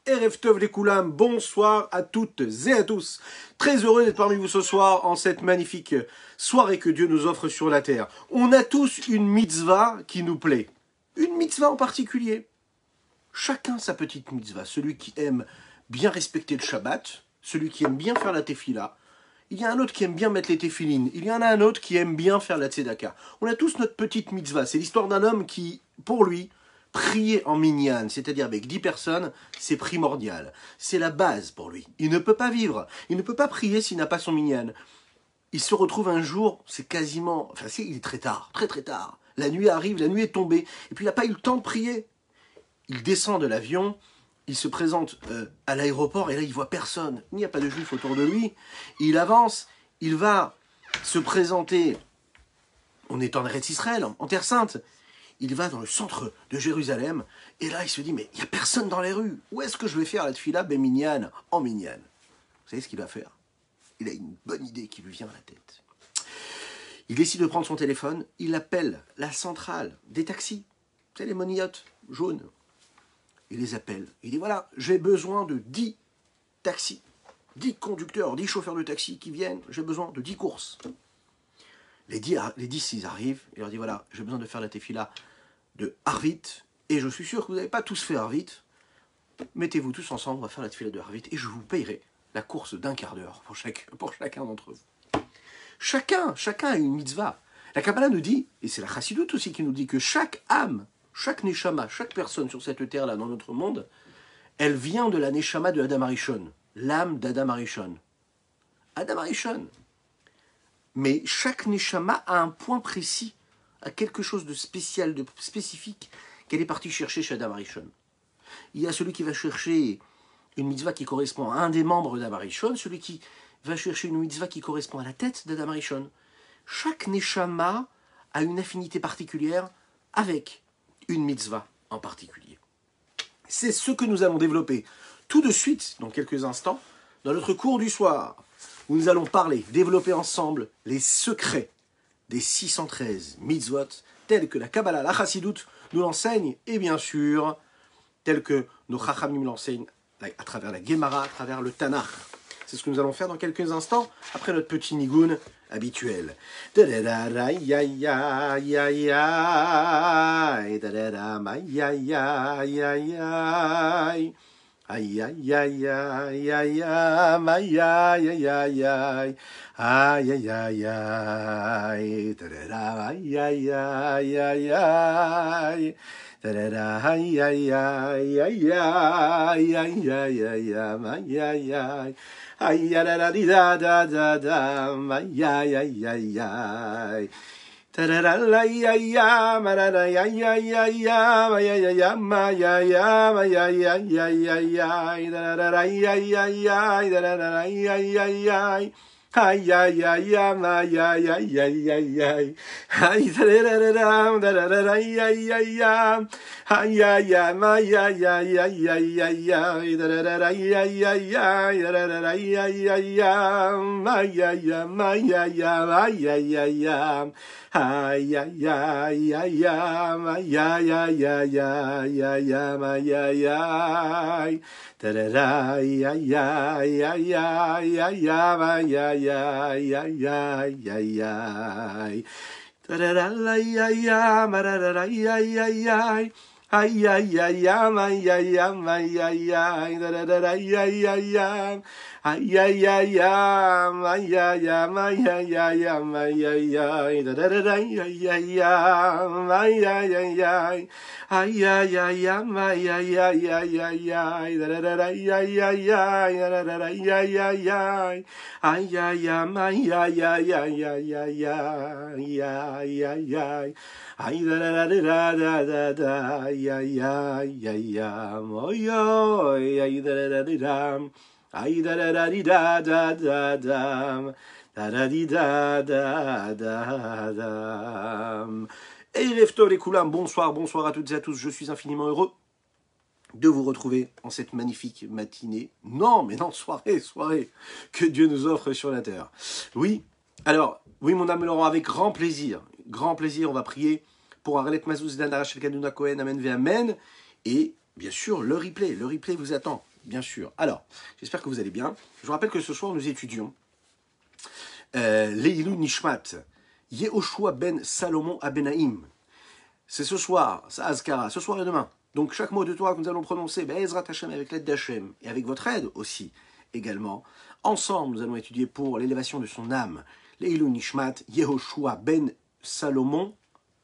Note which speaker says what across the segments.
Speaker 1: Erev Tov les Koulam, bonsoir à toutes et à tous. Très heureux d'être parmi vous ce soir en cette magnifique soirée que Dieu nous offre sur la terre. On a tous une mitzvah qui nous plaît. Une mitzvah en particulier. Chacun sa petite mitzvah. Celui qui aime bien respecter le Shabbat, celui qui aime bien faire la tefila. Il y a un autre qui aime bien mettre les téfilines. Il y en a un autre qui aime bien faire la tzedaka. On a tous notre petite mitzvah. C'est l'histoire d'un homme qui, pour lui, prier en minyan, c'est-à-dire avec 10 personnes, c'est primordial. C'est la base pour lui. Il ne peut pas vivre. Il ne peut pas prier s'il n'a pas son minyan. Il se retrouve un jour, c'est quasiment... Enfin, il est très tard, très très tard. La nuit arrive, la nuit est tombée. Et puis il n'a pas eu le temps de prier. Il descend de l'avion, il se présente à l'aéroport et là il voit personne. Il n'y a pas de juifs autour de lui. Il avance, il va se présenter. On est en Eretz Israël, en Terre Sainte. Il va dans le centre de Jérusalem, et là il se dit, mais il n'y a personne dans les rues. Où est-ce que je vais faire la tefila minyan en minyan? Vous savez ce qu'il va faire? Il a une bonne idée qui lui vient à la tête. Il décide de prendre son téléphone, il appelle la centrale des taxis. Vous savez, les moniottes jaunes. Il les appelle. Il dit, voilà, j'ai besoin de 10 taxis. 10 conducteurs, 10 chauffeurs de taxi qui viennent. J'ai besoin de 10 courses. Les 10, ils arrivent. Il leur dit, voilà, j'ai besoin de faire la tefila de Arvit, et je suis sûr que vous n'avez pas tous fait Arvit. Mettez-vous tous ensemble, on va faire la tefila de Arvit, et je vous payerai la course d'un quart d'heure pour chacun d'entre vous. Chacun a une mitzvah. La Kabbalah nous dit, et c'est la Chassidoute aussi qui nous dit, que chaque âme, chaque neshama, chaque personne sur cette terre-là, dans notre monde, elle vient de la neshama de Adam Arishon, l'âme d'Adam Arishon. Adam Arishon. Mais chaque neshama a un point précis, a quelque chose de spécial, de spécifique, qu'elle est partie chercher chez Adam Arishon. Il y a celui qui va chercher une mitzvah qui correspond à un des membres d'Adam Arishon, celui qui va chercher une mitzvah qui correspond à la tête d'Adam Arishon. Chaque neshama a une affinité particulière avec une mitzvah en particulier. C'est ce que nous allons développer tout de suite, dans quelques instants, dans notre cours du soir, où nous allons parler, développer ensemble les secrets des 613 mitzvot, tels que la Kabbalah, la Chassidoute nous l'enseigne, et bien sûr, tels que nos Chachamim l'enseignent à travers la Gemara, à travers le Tanakh. C'est ce que nous allons faire dans quelques instants, après notre petit nigoun habituel. Aïe aïe aïe aïe aïe aïe aïe aïe aïe aïe aïe aïe aïe aïe tarara aïe aïe aïe aïe aïe tarara aïe aïe aïe aïe aïe aïe aïe aïe aïe aïe aïe aïe la la da da da da aïe aïe aïe aïe aïe tarara ya ya marara ya ya ya ya ya ya ya ma ya ya ma ya ya ya ya ya tarara ya ya ya tarara ya ya ya ay ay ay ma ya ya ya ya ya ay tarara tarara ya ya ya ay ay ma ya ya ya ya ya ya tarara ya ya ya tarara ya ya ya ma ya ya ma ya ya ma ya ya ya ay ay ay ay ay ay ay ay ay ay ma ya ya tarara ay ay ay ay ay ma ya ya ya ya ya ya tarara ay ay marara ay ay ay ay ay ay ay ma ya ya ma ya ya tarara ay ay ay ay ay ay ma ya ya ma ya ya ya ma ya ya tarara ay ay ay ma ya ya ya ay ay ay ma ya ya ya ya ya tarara ay ay ay tarara ay ay ay ay ay ma ya ya ya ya ya ya ay ay ay ay da da da da da ay ay ay ay ay ay da da da ay da da da da da da da da da da da. Erev Tov les Koulam, bonsoir à toutes et à tous. Je suis infiniment heureux de vous retrouver en cette magnifique matinée. Non, mais non, soirée que Dieu nous offre sur la terre. Oui, alors, oui, mon âme Laurent, avec grand plaisir, on va prier pour Arlet Mazouz, Dan Arachel Kaduna Kohen, Amen ve Amen. Et bien sûr, le replay vous attend. bien sûr. Alors, j'espère que vous allez bien. Je vous rappelle que ce soir, nous étudions Leilou Nishmat, Yehoshua ben Salomon Abenaim. C'est ce soir, ça Azkara, ce soir et demain. Donc chaque mot de Torah que nous allons prononcer, Ezrat Hashem, avec l'aide d'Hachem, et avec votre aide aussi, également. Ensemble, nous allons étudier pour l'élévation de son âme, Leilou Nishmat, Yehoshua ben Salomon,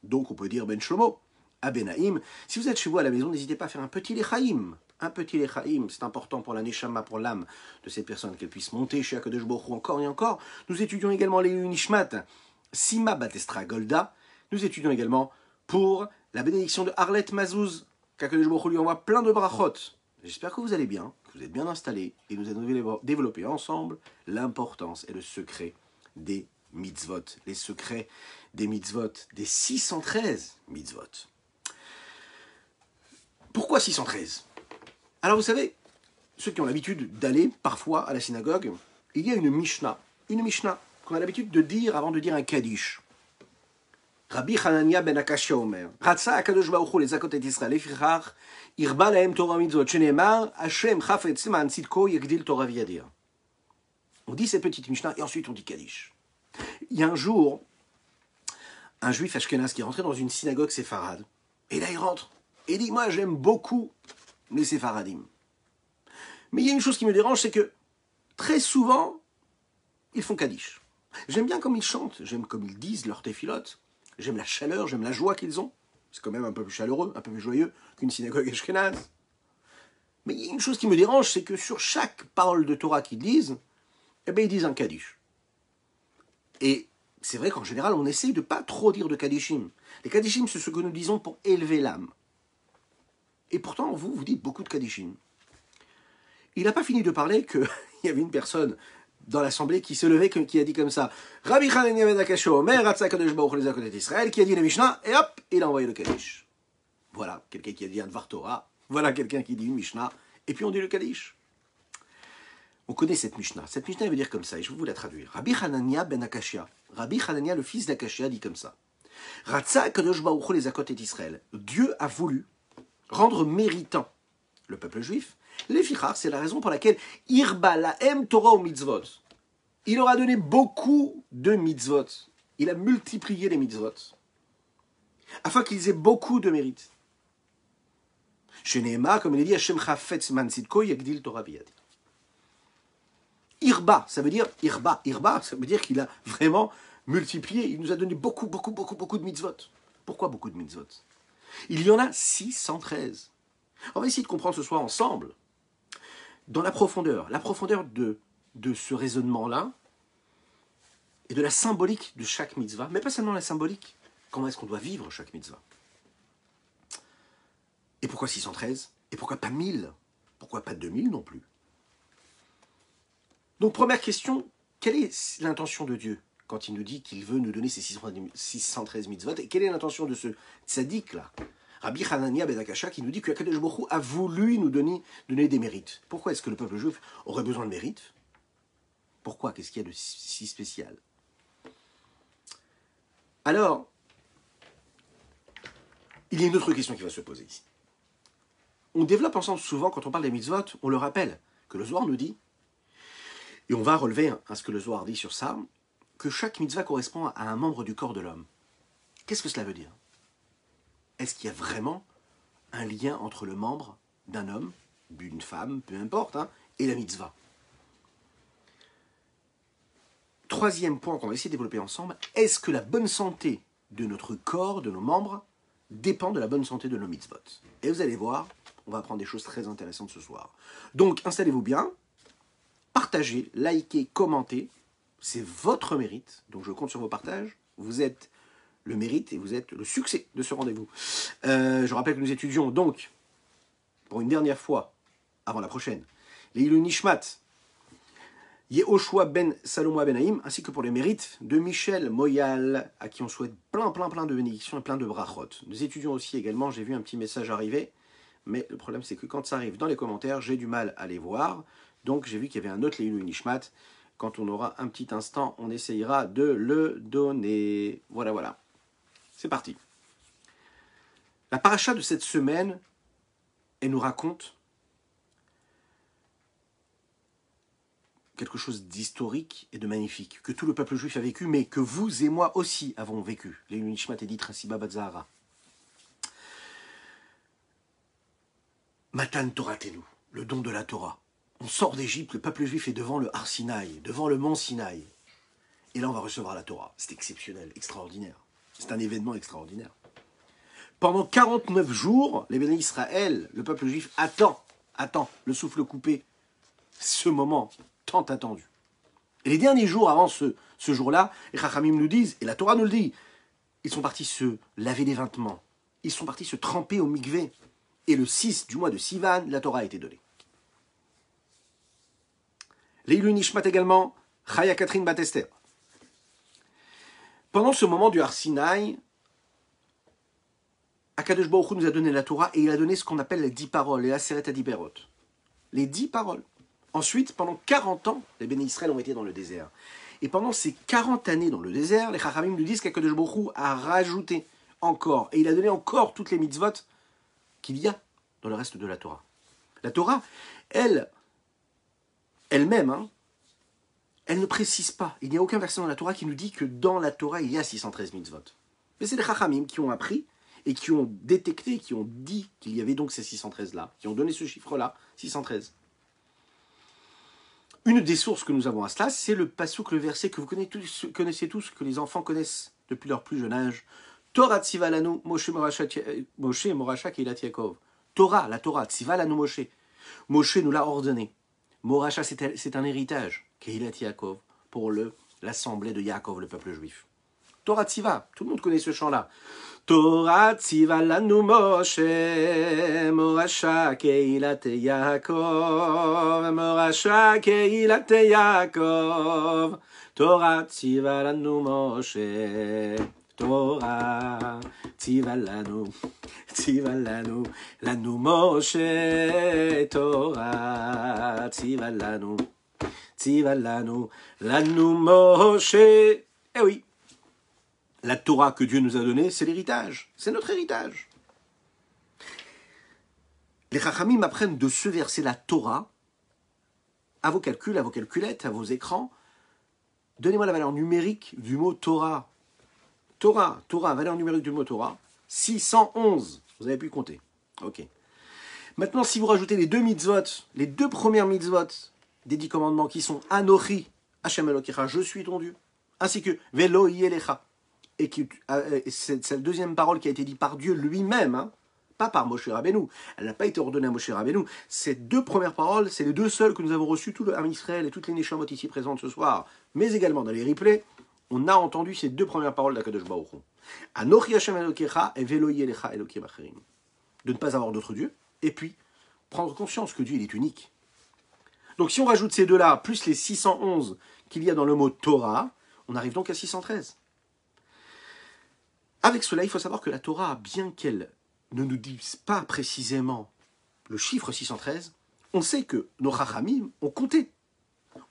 Speaker 1: donc on peut dire ben Shlomo, Abenaim. Si vous êtes chez vous à la maison, n'hésitez pas à faire un petit lechaim. Un petit lechaim, c'est important pour la neshama, pour l'âme de cette personne, qu'elle puisse monter chez Akadosh Baruch Hu encore et encore. Nous étudions également les Nishmat, Sima Batestra Golda. Nous étudions également pour la bénédiction de Arlet Mazouz, qu'Akadosh Baruch Hu lui envoie plein de brachot. J'espère que vous allez bien, que vous êtes bien installés, et nous allons développer ensemble l'importance et le secret des mitzvot, les secrets des mitzvot, des 613 mitzvot. Pourquoi 613 ? Alors vous savez, ceux qui ont l'habitude d'aller parfois à la synagogue, il y a une Mishnah qu'on a l'habitude de dire avant de dire un Kaddish. Rabbi Hanania ben Akashia Omer, Ratsa Akadosh Baruch Hu lezakot et Israël, lefichach irba lahem Torah mitzvot, shenemar Hashem chafetz leman tzidko yagdil Torah v'yadir. On dit cette petite Mishnah et ensuite on dit Kaddish. Il y a un jour, un juif ashkénaze qui est rentré dans une synagogue séfarade, et là il rentre et dit, moi j'aime beaucoup les séfaradim. Mais il y a une chose qui me dérange, c'est que très souvent, ils font Kaddish. J'aime bien comme ils chantent, j'aime comme ils disent leur téphilote, j'aime la chaleur, j'aime la joie qu'ils ont. C'est quand même un peu plus chaleureux, un peu plus joyeux qu'une synagogue ashkénaze. Mais il y a une chose qui me dérange, c'est que sur chaque parole de Torah qu'ils disent, eh bien ils disent un Kaddish. Et c'est vrai qu'en général, on essaye de ne pas trop dire de Kaddishim. Les Kaddishim, c'est ce que nous disons pour élever l'âme. Et pourtant, vous dites beaucoup de Kaddishim. Il n'a pas fini de parler qu'il y avait une personne dans l'assemblée qui se levait, qui a dit comme ça, Rabbi Hanania ben Akashia Omer, Ratsa Kadosh Baruch Hu lezakot et Israël, qui a dit la Mishnah, et hop, il a envoyé le Kaddish. Voilà, quelqu'un qui a dit un Dvar Torah, voilà quelqu'un qui dit une Mishnah, et puis on dit le Kaddish. On connaît cette Mishnah. Cette Mishnah veut dire comme ça, et je vais vous la traduire. Rabbi Hanania ben Akashia, Rabbi Hanania, le fils d'Akashia, dit comme ça, Ratsa Kadosh Baruch Hu lezakot et Israël. Dieu a voulu rendre méritant le peuple juif. Les fichar, c'est la raison pour laquelle Irba lahem Torah ou mitzvot. Il leur a donné beaucoup de mitzvot. Il a multiplié les mitzvot. Afin qu'ils aient beaucoup de mérite. Chez Nehema, comme il est dit, Hashem chafetz man tzidko yagdil Torah v'yadir. Irba, ça veut dire Irba. Irba, ça veut dire qu'il a vraiment multiplié. Il nous a donné beaucoup de mitzvot. Pourquoi beaucoup de mitzvot ? Il y en a 613. On va essayer de comprendre ce soir ensemble, dans la profondeur de ce raisonnement-là, et de la symbolique de chaque mitzvah, mais pas seulement la symbolique, comment est-ce qu'on doit vivre chaque mitzvah. Et pourquoi 613 ? Et pourquoi pas 1000 ? Pourquoi pas 2000 non plus ? Donc première question, quelle est l'intention de Dieu quand il nous dit qu'il veut nous donner ces 613 mitzvot ? Et quelle est l'intention de ce tzaddik-là ? Rabbi Hanania ben Akashia qui nous dit que Akadosh Baruch Hu a voulu nous donner des mérites. Pourquoi est-ce que le peuple juif aurait besoin de mérites ? Pourquoi ? Qu'est-ce qu'il y a de si spécial ? Alors, il y a une autre question qui va se poser ici. On développe ensemble souvent, quand on parle des mitzvot, on le rappelle, que le Zohar nous dit, et on va relever ce que le Zohar dit sur ça, que chaque mitzvah correspond à un membre du corps de l'homme. Qu'est-ce que cela veut dire ? Est-ce qu'il y a vraiment un lien entre le membre d'un homme, d'une femme, peu importe, et la mitzvah ? Troisième point qu'on va essayer de développer ensemble, est-ce que la bonne santé de notre corps, de nos membres, dépend de la bonne santé de nos mitzvot ? Et vous allez voir, on va apprendre des choses très intéressantes ce soir. Donc, installez-vous bien, partagez, likez, commentez, c'est votre mérite, donc je compte sur vos partages, vous êtes le mérite et vous êtes le succès de ce rendez-vous. Je rappelle que nous étudions donc, pour une dernière fois, avant la prochaine, les Leilou Nishmat, Yehoshua ben Salomon Abenaim, ainsi que pour les mérites de Michel Moyal, à qui on souhaite plein de bénédictions et plein de brachot. Nous étudions aussi également, j'ai vu un petit message arriver, mais le problème c'est que quand ça arrive dans les commentaires, j'ai du mal à les voir, donc j'ai vu qu'il y avait un autre Leilou Nishmat. Quand on aura un petit instant, on essayera de le donner. Voilà. C'est parti. La paracha de cette semaine, elle nous raconte quelque chose d'historique et de magnifique, que tout le peuple juif a vécu, mais que vous et moi aussi avons vécu. Les Nishmat Edith Rassiba Batzahara. Matan Torah Tenu, le don de la Torah. On sort d'Égypte, le peuple juif est devant le Har Sinaï, devant le mont Sinaï. Et là, on va recevoir la Torah. C'est exceptionnel, extraordinaire. C'est un événement extraordinaire. Pendant 49 jours, les bénis Israël, le peuple juif, attend, le souffle coupé, ce moment tant attendu. Et les derniers jours avant ce jour-là, les Chachamim nous disent, et la Torah nous le dit, ils sont partis se laver les vêtements, ils sont partis se tremper au mikvé. Et le 6 du mois de Sivan, la Torah a été donnée. Leilu Nishmat également, Chaya Catherine Batester. Pendant ce moment du Har Sinaï, Akadosh Baruch Hu nous a donné la Torah et il a donné ce qu'on appelle les 10 paroles, les Aseret Adiberot. Les 10 paroles. Ensuite, pendant 40 ans, les bénis Israël ont été dans le désert. Et pendant ces 40 années dans le désert, les Chachamim nous disent qu'Akadosh Baruch Hu a rajouté encore, et il a donné encore toutes les mitzvot qu'il y a dans le reste de la Torah. La Torah, elle-même, elle ne précise pas. Il n'y a aucun verset dans la Torah qui nous dit que dans la Torah, il y a 613 mitzvot. Mais c'est les Chachamim qui ont appris et qui ont détecté, qui ont dit qu'il y avait donc ces 613-là, qui ont donné ce chiffre-là, 613. Une des sources que nous avons à cela, c'est le passouk, le verset que vous connaissez tous, que les enfants connaissent depuis leur plus jeune âge. Torah tziva lanu Moshe Moracha Keilat Yaakov. Torah, la Torah, tziva lanu Moshe. Moshe nous l'a ordonné. Moracha, c'est un héritage, Keilat Yaakov, pour l'assemblée de Yaakov, le peuple juif. Torah tziva, tout le monde connaît ce chant-là. Torah tziva lanu Moshe Moracha Keilat Yaakov. Moracha Keilat Yaakov. Torah tziva lanu Moshe. Torah, tziva lanu, lanu Moshe, Torah, tziva lanu, lanu Moshe. Eh oui, la Torah que Dieu nous a donnée, c'est l'héritage, c'est notre héritage. Les Chachamim apprennent de ce verset la Torah à vos calculs, à vos calculettes, à vos écrans. Donnez-moi la valeur numérique du mot Torah. Torah, valeur numérique du mot Torah, 611. Vous avez pu compter. Ok. Maintenant, si vous rajoutez les deux mitzvot, les deux premières mitzvot des 10 commandements qui sont Anochi, Hashem Elokecha, je suis ton Dieu, ainsi que Velo Yelecha, et c'est la deuxième parole qui a été dite par Dieu lui-même, pas par Moshe Rabbeinu. Elle n'a pas été ordonnée à Moshe Rabbeinu. Ces deux premières paroles, c'est les deux seules que nous avons reçues, tout le Ham Israël et toutes les Neshamot ici présentes ce soir, mais également dans les replays. On a entendu ces deux premières paroles d'Akadosh Baruch Hu. Anochi Hashem Elokecha et Velo Yelecha Elokim Acherim. De ne pas avoir d'autres dieux, et puis prendre conscience que Dieu il est unique. Donc si on rajoute ces deux-là, plus les 611 qu'il y a dans le mot Torah, on arrive donc à 613. Avec cela, il faut savoir que la Torah, bien qu'elle ne nous dise pas précisément le chiffre 613, on sait que nos Chachamim ont compté,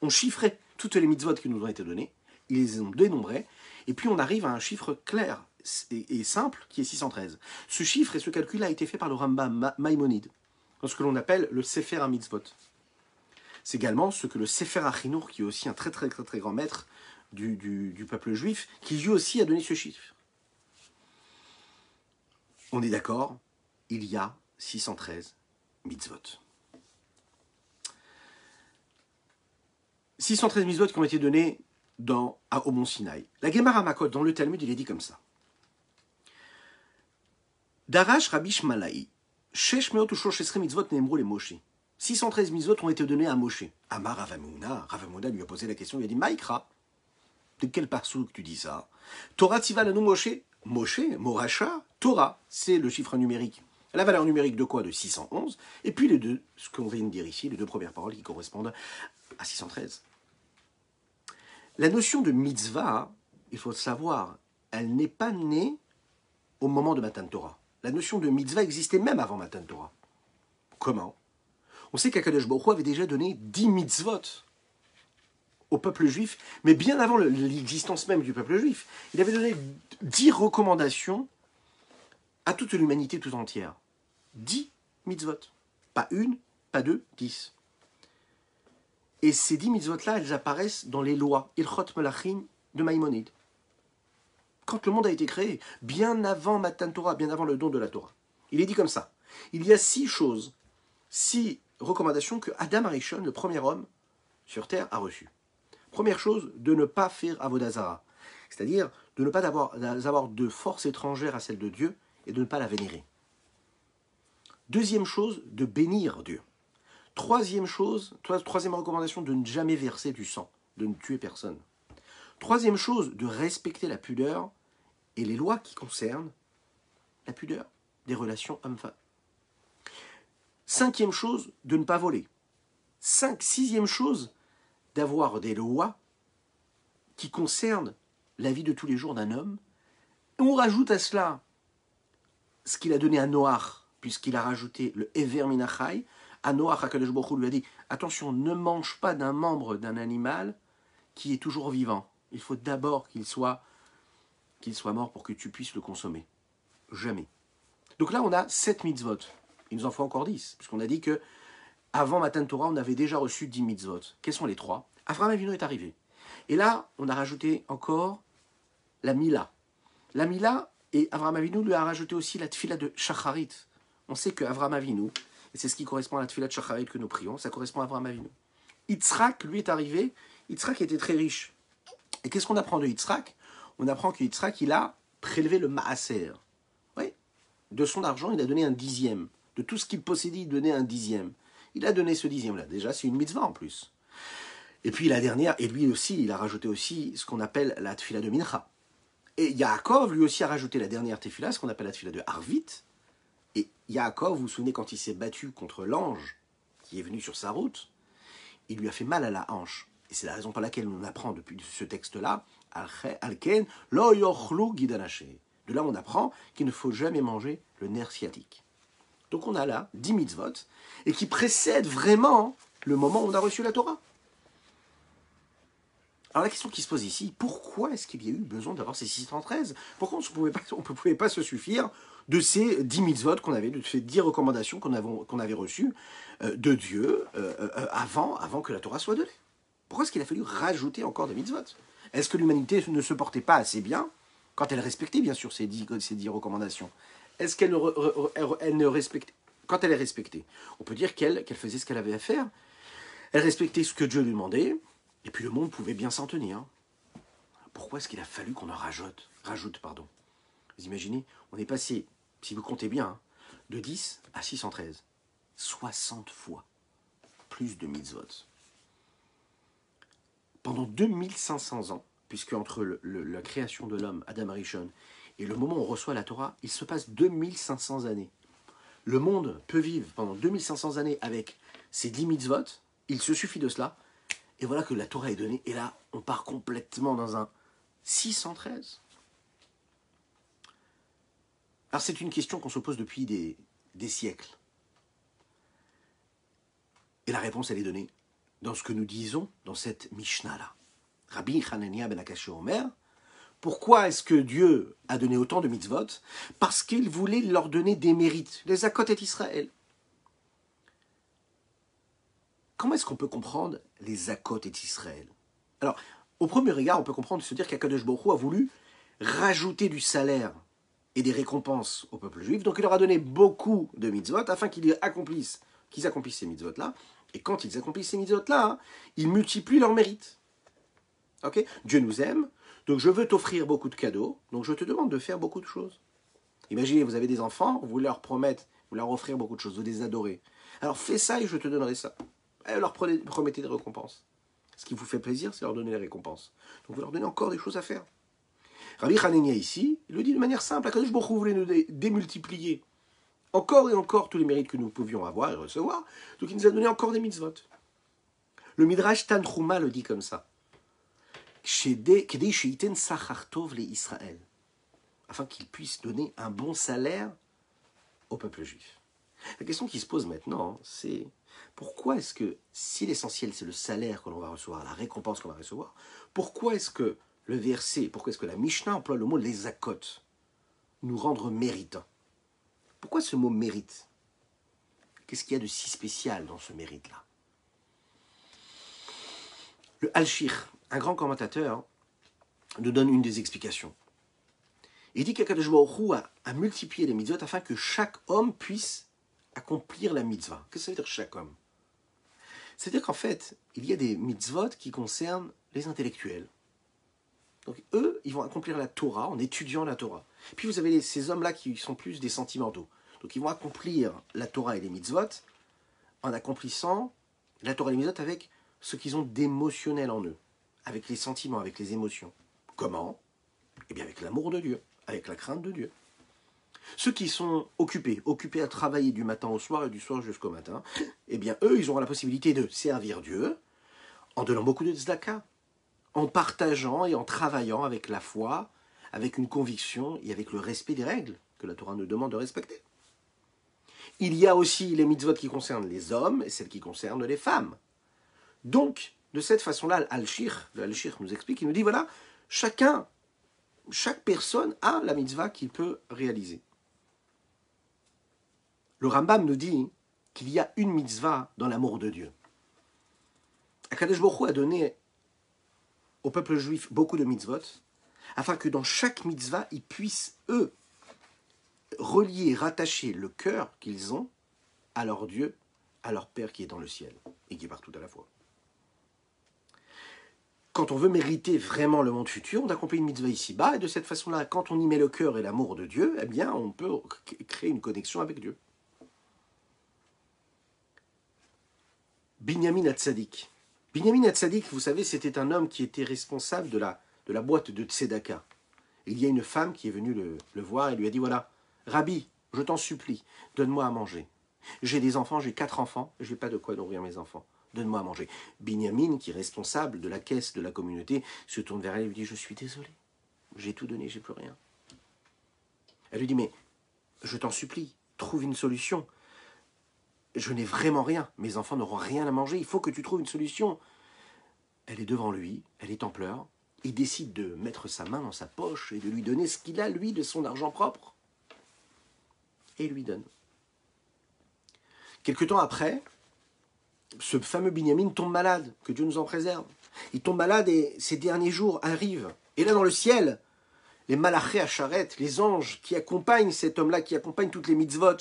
Speaker 1: ont chiffré toutes les mitzvot qui nous ont été données, ils les ont dénombrés, et puis on arrive à un chiffre clair et simple qui est 613. Ce chiffre et ce calcul a été fait par le Rambam Maïmonide, dans ce que l'on appelle le Sefer HaMitzvot. C'est également ce que le Sefer HaChinour, qui est aussi un très très très très grand maître du peuple juif, qui lui aussi a donné ce chiffre. On est d'accord, il y a 613 mitzvot. 613 mitzvot qui ont été donnés au mont Sinaï. La Gemara Makot, dans le Talmud, il est dit comme ça. Darash Rabbi Shmalaï, Shesh Meot Ushosh Esre mitzvot Neemru le Moshe. 613 mitzvot ont été donnés à Moshe. Amar Rav Hamuna. Rav Hamuna lui a posé la question, il a dit Maïkra, de quel parsouk tu dis ça? Torah Tziva Lanu Moshe. Moshe, Moracha, Torah, c'est le chiffre numérique. La valeur numérique de quoi? De 611. Et puis les deux, ce qu'on vient de dire ici, les deux premières paroles qui correspondent à 613. La notion de mitzvah, il faut le savoir, elle n'est pas née au moment de Matan Torah. La notion de mitzvah existait même avant Matan Torah. Comment? On sait qu'Akadosh Baruch Hu avait déjà donné 10 mitzvot au peuple juif, mais bien avant l'existence même du peuple juif. Il avait donné 10 recommandations à toute l'humanité tout entière. 10 mitzvot. Pas une, pas deux, 10. Et ces 10 mitzvot-là, elles apparaissent dans les lois, Ilchot Melachim de Maïmonide. Quand le monde a été créé, bien avant Matan Torah, bien avant le don de la Torah. Il est dit comme ça. Il y a 6 choses, 6 recommandations que Adam Arishon, le premier homme sur terre, a reçues. Première chose, de ne pas faire Avodah Zarah. C'est-à-dire de ne pas avoir de force étrangère à celle de Dieu et de ne pas la vénérer. Deuxième chose, de bénir Dieu. Troisième chose, troisième recommandation, de ne jamais verser du sang, de ne tuer personne. Troisième chose, de respecter la pudeur et les lois qui concernent la pudeur des relations hommes-femmes. Cinquième chose, de ne pas voler. Sixième chose, d'avoir des lois qui concernent la vie de tous les jours d'un homme. On rajoute à cela ce qu'il a donné à Noach, puisqu'il a rajouté le Ever Minachai. À Noach, HaKadosh Baruch Hu lui a dit « Attention, ne mange pas d'un membre d'un animal qui est toujours vivant. Il faut d'abord qu'il soit mort pour que tu puisses le consommer. Jamais. » Donc là, on a 7 mitzvot. Il nous en faut encore 10, puisqu'on a dit que avant Matan Torah, on avait déjà reçu 10 mitzvot. Quels sont les 3? Avraham Avinu est arrivé. Et là, on a rajouté encore la Mila. La Mila, et Avraham Avinu lui a rajouté aussi la Tfila de Shacharit. On sait que Avraham Avinu, et c'est ce qui correspond à la Tfila de Shacharit que nous prions, ça correspond à Avraham Avinu. Yitzhak, lui, est arrivé. Yitzhak était très riche. Et qu'est-ce qu'on apprend de Yitzhak? On apprend que Yitzhak, il a prélevé le Maaser. Oui. De son argent, il a donné un dixième. De tout ce qu'il possédait, il donnait un dixième. Il a donné ce dixième-là. Déjà, c'est une mitzvah en plus. Et puis la dernière, et lui aussi, il a rajouté aussi ce qu'on appelle la tefila de Mincha. Et Yaakov, lui aussi, a rajouté la dernière tefila, ce qu'on appelle la tefila de Harvit. Et Yaakov, vous vous souvenez, quand il s'est battu contre l'ange qui est venu sur sa route, il lui a fait mal à la hanche. Et c'est la raison pour laquelle on apprend depuis ce texte-là, Alken, lo yochlu gidanache. De là, on apprend qu'il ne faut jamais manger le nerf sciatique. Donc on a là 10 mitzvot, et qui précèdent vraiment le moment où on a reçu la Torah. Alors la question qui se pose ici, pourquoi est-ce qu'il y a eu besoin d'avoir ces 613? Pourquoi on ne pouvait pas se suffire de ces 10 mitzvot qu'on avait, de ces 10 recommandations qu'on avait reçues de Dieu avant que la Torah soit donnée? Pourquoi est-ce qu'il a fallu rajouter encore des mitzvot? Est-ce que l'humanité ne se portait pas assez bien quand elle respectait bien sûr ces 10 recommandations? Est-ce qu'elle ne respectait? Quand elle est respectée, on peut dire qu'elle faisait ce qu'elle avait à faire. Elle respectait ce que Dieu lui demandait, et puis le monde pouvait bien s'en tenir. Pourquoi est-ce qu'il a fallu qu'on en rajoute? Vous imaginez, on est passé, si vous comptez bien, de 10 à 613. 60 fois plus de mitzvot. Pendant 2500 ans, puisque entre la création de l'homme, Adam Arishon, et le moment où on reçoit la Torah, il se passe 2500 années. Le monde peut vivre pendant 2500 années avec ces 10 mitzvot, il se suffit de cela, et voilà que la Torah est donnée, et là, on part complètement dans un 613. Alors c'est une question qu'on se pose depuis des siècles. Et la réponse, elle est donnée dans ce que nous disons dans cette Mishnah-là. Rabbi Hanania ben Akash Omer, pourquoi est-ce que Dieu a donné autant de mitzvot? Parce qu'il voulait leur donner des mérites. Les Zakot et Israël. Comment est-ce qu'on peut comprendre les Zakot et Israël? Alors, au premier regard, on peut comprendre, se dire qu'Akadosh Baruch Hu a voulu rajouter du salaire et des récompenses au peuple juif. Donc il leur a donné beaucoup de mitzvot afin qu'ils accomplissent ces mitzvot-là. Et quand ils accomplissent ces mitzvot-là, hein, ils multiplient leurs mérites. Okay? Dieu nous aime, donc je veux t'offrir beaucoup de cadeaux, donc je te demande de faire beaucoup de choses. Imaginez, vous avez des enfants, vous leur promettez, vous leur offrir beaucoup de choses, vous les adorez. Alors fais ça et je te donnerai ça. Et vous leur promettez des récompenses. Ce qui vous fait plaisir, c'est leur donner les récompenses. Donc vous leur donnez encore des choses à faire. Rabbi Hanania ici, il le dit de manière simple, Akadosh Baruch Hu voulait nous démultiplier encore et encore tous les mérites que nous pouvions avoir et recevoir, donc il nous a donné encore des mitzvot. Le Midrash Tanchuma le dit comme ça. Afin qu'il puisse donner un bon salaire au peuple juif. La question qui se pose maintenant, c'est pourquoi est-ce que, si l'essentiel c'est le salaire que l'on va recevoir, la récompense qu'on va recevoir, pourquoi est-ce que le verset, pourquoi est-ce que la Mishnah emploie le mot les zakot, nous rendre méritants? Pourquoi ce mot mérite? Qu'est-ce qu'il y a de si spécial dans ce mérite-là? Le Al-Shir, un grand commentateur, nous donne une des explications. Il dit qu'Akadosh Baruch Hu a multiplié les mitzvot afin que chaque homme puisse accomplir la mitzvah. Qu'est-ce que ça veut dire chaque homme? C'est-à-dire qu'en fait, il y a des mitzvot qui concernent les intellectuels. Donc eux, ils vont accomplir la Torah en étudiant la Torah. Puis vous avez ces hommes-là qui sont plus des sentimentaux. Donc ils vont accomplir la Torah et les mitzvot en accomplissant la Torah et les mitzvot avec ce qu'ils ont d'émotionnel en eux, avec les sentiments, avec les émotions. Comment? Eh bien avec l'amour de Dieu, avec la crainte de Dieu. Ceux qui sont occupés à travailler du matin au soir et du soir jusqu'au matin, eh bien eux, ils auront la possibilité de servir Dieu en donnant beaucoup de tzedaka, en partageant et en travaillant avec la foi, avec une conviction et avec le respect des règles que la Torah nous demande de respecter. Il y a aussi les mitzvot qui concernent les hommes et celles qui concernent les femmes. Donc, de cette façon-là, Al-Shir nous explique, il nous dit, voilà, chaque personne a la mitzvah qu'il peut réaliser. Le Rambam nous dit qu'il y a une mitzvah dans l'amour de Dieu. Akadosh Baruch Hu a donné au peuple juif beaucoup de mitzvot, afin que dans chaque mitzvah, ils puissent, eux, relier, rattacher le cœur qu'ils ont à leur Dieu, à leur Père qui est dans le ciel et qui est partout à la fois. Quand on veut mériter vraiment le monde futur, on accomplit une mitzvah ici-bas, et de cette façon-là, quand on y met le cœur et l'amour de Dieu, eh bien, on peut créer une connexion avec Dieu. Binyamin Hatzadik. Binyamin Hatzadik, vous savez, c'était un homme qui était responsable de la boîte de Tzedaka. Il y a une femme qui est venue le voir et lui a dit, voilà, Rabbi, je t'en supplie, donne-moi à manger. J'ai des enfants, j'ai 4 enfants, je n'ai pas de quoi nourrir mes enfants. Donne-moi à manger. Binyamin, qui est responsable de la caisse de la communauté, se tourne vers elle et lui dit, je suis désolé, j'ai tout donné, j'ai plus rien. Elle lui dit, mais je t'en supplie, trouve une solution. Je n'ai vraiment rien, mes enfants n'auront rien à manger, il faut que tu trouves une solution. Elle est devant lui, elle est en pleurs, il décide de mettre sa main dans sa poche et de lui donner ce qu'il a, lui, de son argent propre. Et il lui donne. Quelque temps après, ce fameux Binyamin tombe malade, que Dieu nous en préserve. Il tombe malade et ses derniers jours arrivent. Et là, dans le ciel, les malachés à charrette, les anges qui accompagnent cet homme-là, qui accompagnent toutes les mitzvot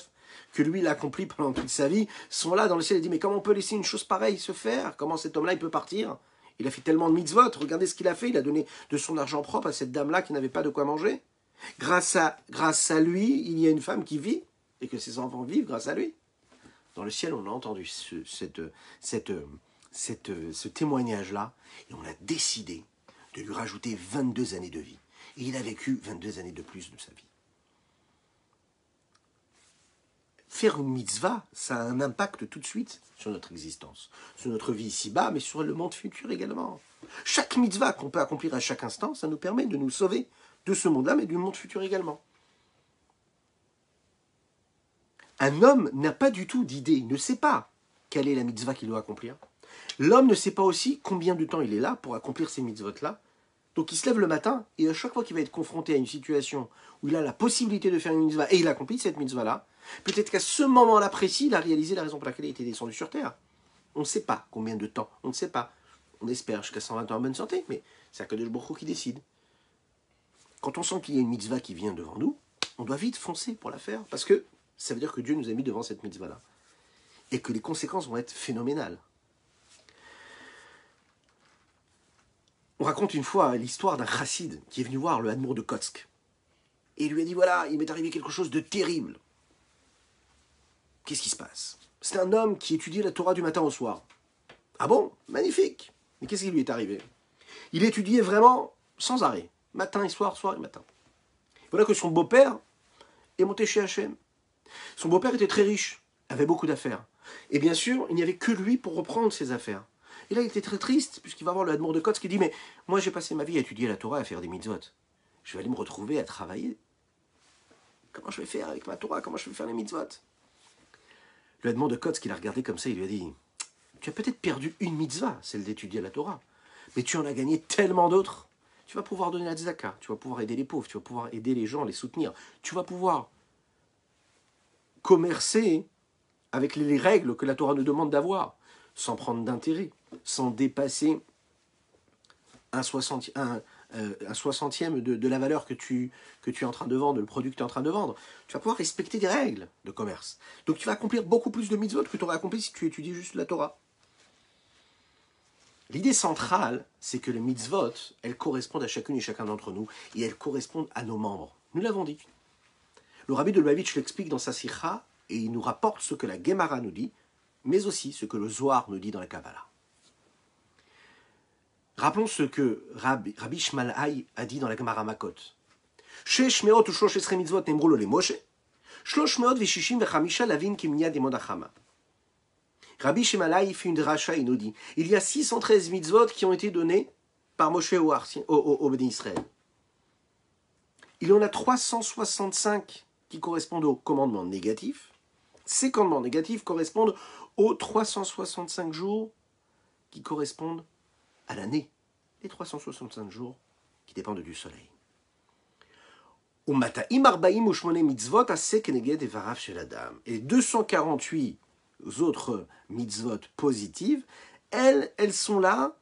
Speaker 1: que lui, il a accompli pendant toute sa vie, sont là dans le ciel et disent, mais comment on peut laisser une chose pareille se faire? Comment cet homme-là, il peut partir? Il a fait tellement de mitzvot, regardez ce qu'il a fait, il a donné de son argent propre à cette dame-là qui n'avait pas de quoi manger. Grâce à lui, il y a une femme qui vit, et que ses enfants vivent grâce à lui. Dans le ciel, on a entendu ce témoignage-là, et on a décidé de lui rajouter 22 années de vie. Et il a vécu 22 années de plus de sa vie. Faire une mitzvah, ça a un impact tout de suite sur notre existence, sur notre vie ici-bas, mais sur le monde futur également. Chaque mitzvah qu'on peut accomplir à chaque instant, ça nous permet de nous sauver de ce monde-là, mais du monde futur également. Un homme n'a pas du tout d'idée, il ne sait pas quelle est la mitzvah qu'il doit accomplir. L'homme ne sait pas aussi combien de temps il est là pour accomplir ces mitzvot-là. Donc il se lève le matin, et à chaque fois qu'il va être confronté à une situation où il a la possibilité de faire une mitzvah, et il accomplit cette mitzvah-là, peut-être qu'à ce moment-là précis, il a réalisé la raison pour laquelle il était descendu sur Terre. On ne sait pas combien de temps, on ne sait pas. On espère jusqu'à 120 ans en bonne santé, mais c'est Akadosh Baruch Hu qui décide. Quand on sent qu'il y a une mitzvah qui vient devant nous, on doit vite foncer pour la faire, parce que ça veut dire que Dieu nous a mis devant cette mitzvah-là. Et que les conséquences vont être phénoménales. On raconte une fois l'histoire d'un chassid qui est venu voir le Hadmour de Kotsk. Et il lui a dit, voilà, il m'est arrivé quelque chose de terrible. Qu'est-ce qui se passe? C'est un homme qui étudiait la Torah du matin au soir. Ah bon? Magnifique. Mais qu'est-ce qui lui est arrivé? Il étudiait vraiment sans arrêt. Matin et soir, soir et matin. Voilà que son beau-père est monté chez Hachem. Son beau-père était très riche, avait beaucoup d'affaires. Et bien sûr, il n'y avait que lui pour reprendre ses affaires. Et là, il était très triste, puisqu'il va voir le Hadmour de Kotsk qui dit, mais moi, j'ai passé ma vie à étudier la Torah, à faire des mitzvot. Je vais aller me retrouver à travailler. Comment je vais faire avec ma Torah? Comment je vais faire les mitzvot? Le Hadmour de Kotsk, il a regardé comme ça, il lui a dit, tu as peut-être perdu une mitzvah, celle d'étudier la Torah, mais tu en as gagné tellement d'autres. Tu vas pouvoir donner la tzedaka, tu vas pouvoir aider les pauvres, tu vas pouvoir aider les gens, les soutenir. Tu vas pouvoir commercer avec les règles que la Torah nous demande d'avoir, sans prendre d'intérêt, sans dépasser un soixantième de la valeur que tu es en train de vendre, le produit que tu es en train de vendre. Tu vas pouvoir respecter des règles de commerce. Donc tu vas accomplir beaucoup plus de mitzvot que tu aurais accompli si tu étudies juste la Torah. L'idée centrale, c'est que les mitzvot, elles correspondent à chacune et chacun d'entre nous, et elles correspondent à nos membres. Nous l'avons dit. Le rabbi de Lubavitch l'explique dans sa sikha, et il nous rapporte ce que la Gemara nous dit, mais aussi ce que le Zohar nous dit dans la Kabbalah. Rappelons ce que Rabbi Shmalai a dit dans la Gemara Makot. Shesh meot u shlosh esrei mitzvot nemru lo le Moshe, shlosh meot veshishim vechamisha lavin kimnia demod achama. Rabbi Shmalai fait une dracha, il nous dit, il y a 613 mitzvot qui ont été donnés par Moshe au Béni Israël. Il y en a 365 qui correspondent aux commandements négatifs. Ces commandements négatifs correspondent aux 365 jours qui correspondent à l'année. Les 365 jours qui dépendent du soleil. Et les 248 autres mitzvot positives, elles sont là